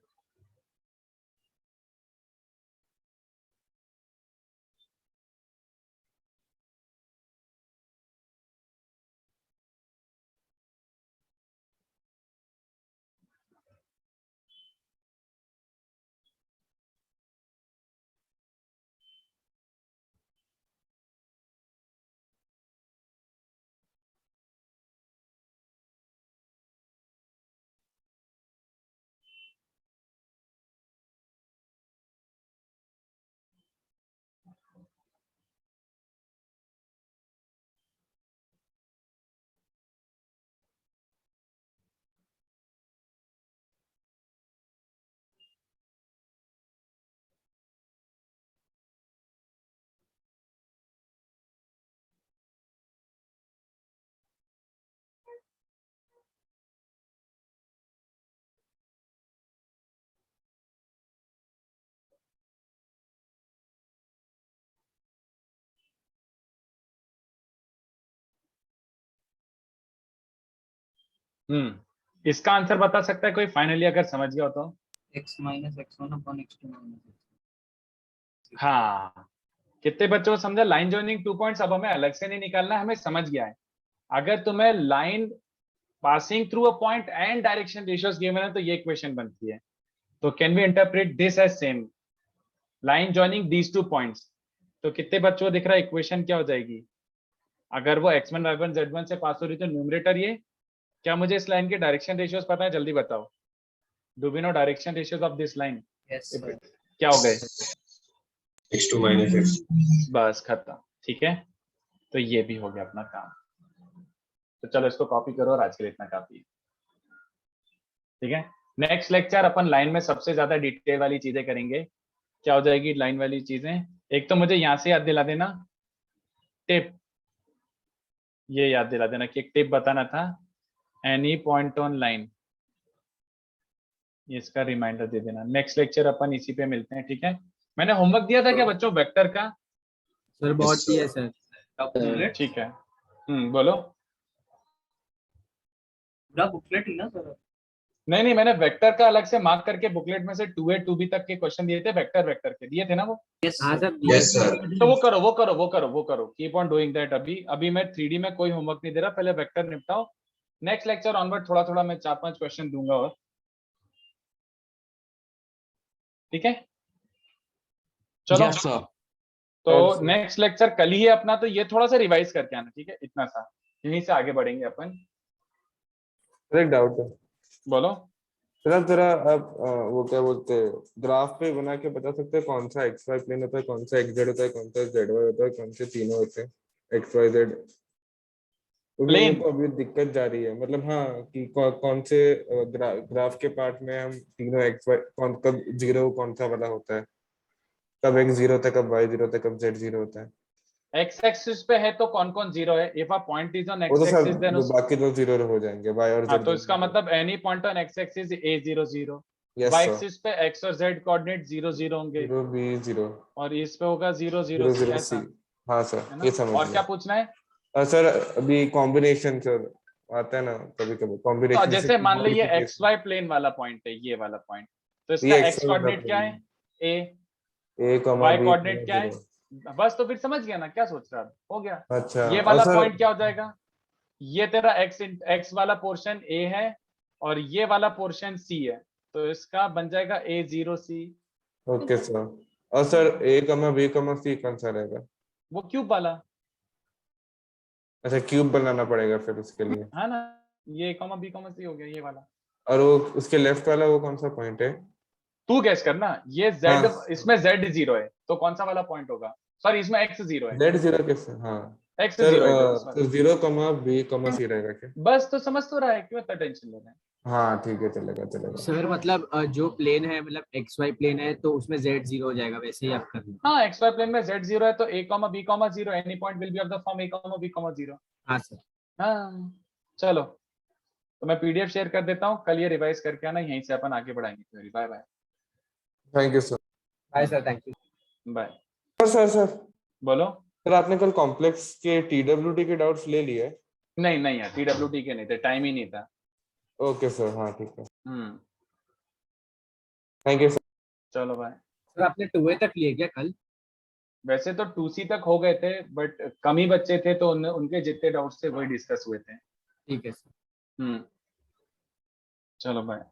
इसका आंसर बता सकता है कोई फाइनली अगर समझ गया हो तो? x minus x1 upon x2 minus. हाँ कितने बच्चों को समझा? लाइन जॉइनिंग 2 पॉइंट्स अब हमें अलग से नहीं निकालना है, हमें समझ गया है। अगर तुम्हें line passing through a point and direction ratios given है तो ये इक्वेशन बनती है। तो can we interpret this as same line joining these 2 points? तो कितने बच्चों को दिख रहा है इक्वेशन क्या हो जाएगी? अगर वो x1 y1 z1 से पास हो रही तो न्यूमरेटर ये। क्या मुझे इस लाइन के डायरेक्शन रेशियोज पता है? जल्दी बताओ। Do we know direction ratios of this line? क्या हो गए? x2 minus x। बस खत्म। ठीक है, तो ये भी हो गया अपना काम। तो चलो इसको कॉपी करो और आज के लिए इतना काफी है। ठीक है, नेक्स्ट लेक्चर अपन लाइन में सबसे ज्यादा डिटेल वाली चीजें करेंगे। क्या हो जाएगी लाइन वाली चीजें? एक तो मुझे यहाँ से याद दिला देना टिप, ये याद दिला देना कि एक टिप बताना था, एनी पॉइंट ऑन लाइन, इसका रिमाइंडर दे देना। नेक्स्ट लेक्चर अपन इसी पे मिलते हैं। ठीक है, मैंने होमवर्क दिया था क्या बच्चों वेक्टर का? सर बहुत दिया सर। ठीक है, बोलो। पूरा बुकलेट ही ना सर? नहीं नहीं, मैंने वेक्टर का अलग से मार्क करके बुकलेट में से 2A 2B तक के क्वेश्चन दिए थे, वेक्टर वेक्टर के दिए थे ना वो? हाँ सर। Yes sir. तो वो करो वो करो वो करो वो करो, कीप ऑन डूइंग दैट। अभी मैं 3D में कोई होमवर्क नहीं दे रहा, पहले वेक्टर निपटाओ। नेक्स्ट लेक्चर ऑनवर्ड थोड़ा थोड़ा मैं 4-5 क्वेश्चन दूंगा और। ठीक है चलो। Yes, sir. तो नेक्स्ट लेक्चर कल ही है अपना, तो ये थोड़ा सा रिवाइज करके आना। ठीक है, इतना सा, यहीं से आगे बढ़ेंगे अपन। एक डाउट है बोलो। जरा आप वो क्या बोलते हैं ग्राफ पे बना के बता सकते हैं कौन सा XY प्लेन होता है, कौन सा XZ होता है, कौन सा ZY होता है, कौन से तीनों होते हैं XYZ? क्योंकि मेरे को अभी दिक्कत जा रही है, मतलब हाँ कि कौन से ग्राफ के पार्ट में हम तीनों XY कब जीरो कौन सा वाला होता है, कब X जीरो होता है, कब Y जीरो होता है, कब Z जीरो होता है। एक्स एक्सिस पे है तो कौन कौन जीरो है? If a point is on वो तो एक्स एक्सिस देन बाकी दो जीरो हो जाएंगे, Y और हाँ, Z। तो इसका मतलब any point on x axis A0 0, yes y sir. Axis पे x और z कोऑर्डिनेट 0 0 होंगे, जीरो B जीरो और इस पे होगा 0 0 जीरो C जीरो ऐसा हाँ है सर, ना? ये समझ और क्या लिया। पूछना है? सर अभी कॉम्बिनेशन सर आता है ना कभी कभी तो कॉम्बिनेशन जैसे मान लो ये एक्स वाई प्लेन वाला पॉइंट है, ये वाला पॉइंट, तो इसका ये एक्स XY वाला कोऑर्डिनेट क्या है? ए, ए कॉमा वाई बी कोऑर्डिनेट क्या है? बस तो फिर समझ गया ना क्या सोच रहा है, हो गया। अच्छा ये और वाला सर पॉइंट क्या हो जाएगा? ये तेरा एक्स वाला पोर्शन ए है और ये वाला पोर्शन सी है, तो इसका बन जाएगा A0C। ओके सर, और सर ए कॉमा बी कॉमा सी कौन सा रहेगा? वो क्यूब वाला अच्छा क्यूब बनाना पड़ेगा फिर उसके लिए, है ना, ये कॉमा बी कॉमा सी हो गया ये वाला। और वो उसके लेफ्ट वाला वो कौन सा पॉइंट है? तू गैस करना, ये z हाँ। इसमें z0 है तो कौन सा वाला पॉइंट होगा? सॉरी इसमें x0 है, जेड जीरो कैसे? हाँ x0 सर है तो तो जीरो कॉमा बी कॉमा सी रहेगा क्या? बस तो समझ तो रहा है, क्यों इतना टेंशन ले रहे हैं? हाँ ठीक है, चलेगा चलेगा। सर मतलब जो प्लेन है मतलब एक्स वाई प्लेन है तो उसमें z0 हो जाएगा, वैसे ही आप करना। हाँ xy प्लेन में z0 है तो a, b, 0 any point will be of the form a, b, 0। हाँ सर। हाँ चलो, तो मैं पीडीएफ शेयर कर देता हूँ, कल ये रिवाइज करके आना, यहीं से अपन आगे बढ़ाएंगे। Bye bye. Thank you sir. Bye sir, thank you. Bye. Sir बोलो। सर आपने कल कॉम्प्लेक्स के TWT के डाउट्स ले लिए? नहीं नहीं यार, TWT के नहीं थे, टाइम ही नहीं था। ओके सर, हाँ ठीक है, हम्म, थैंक यू सर। चलो बाय। सर आपने 2A तक लिए क्या कल? वैसे तो 2C तक हो गए थे, बट कम ही बच्चे थे तो उनके जितने डाउट्स थे वही डिस्कस हुए थे। ठीक है सर। चलो बाय।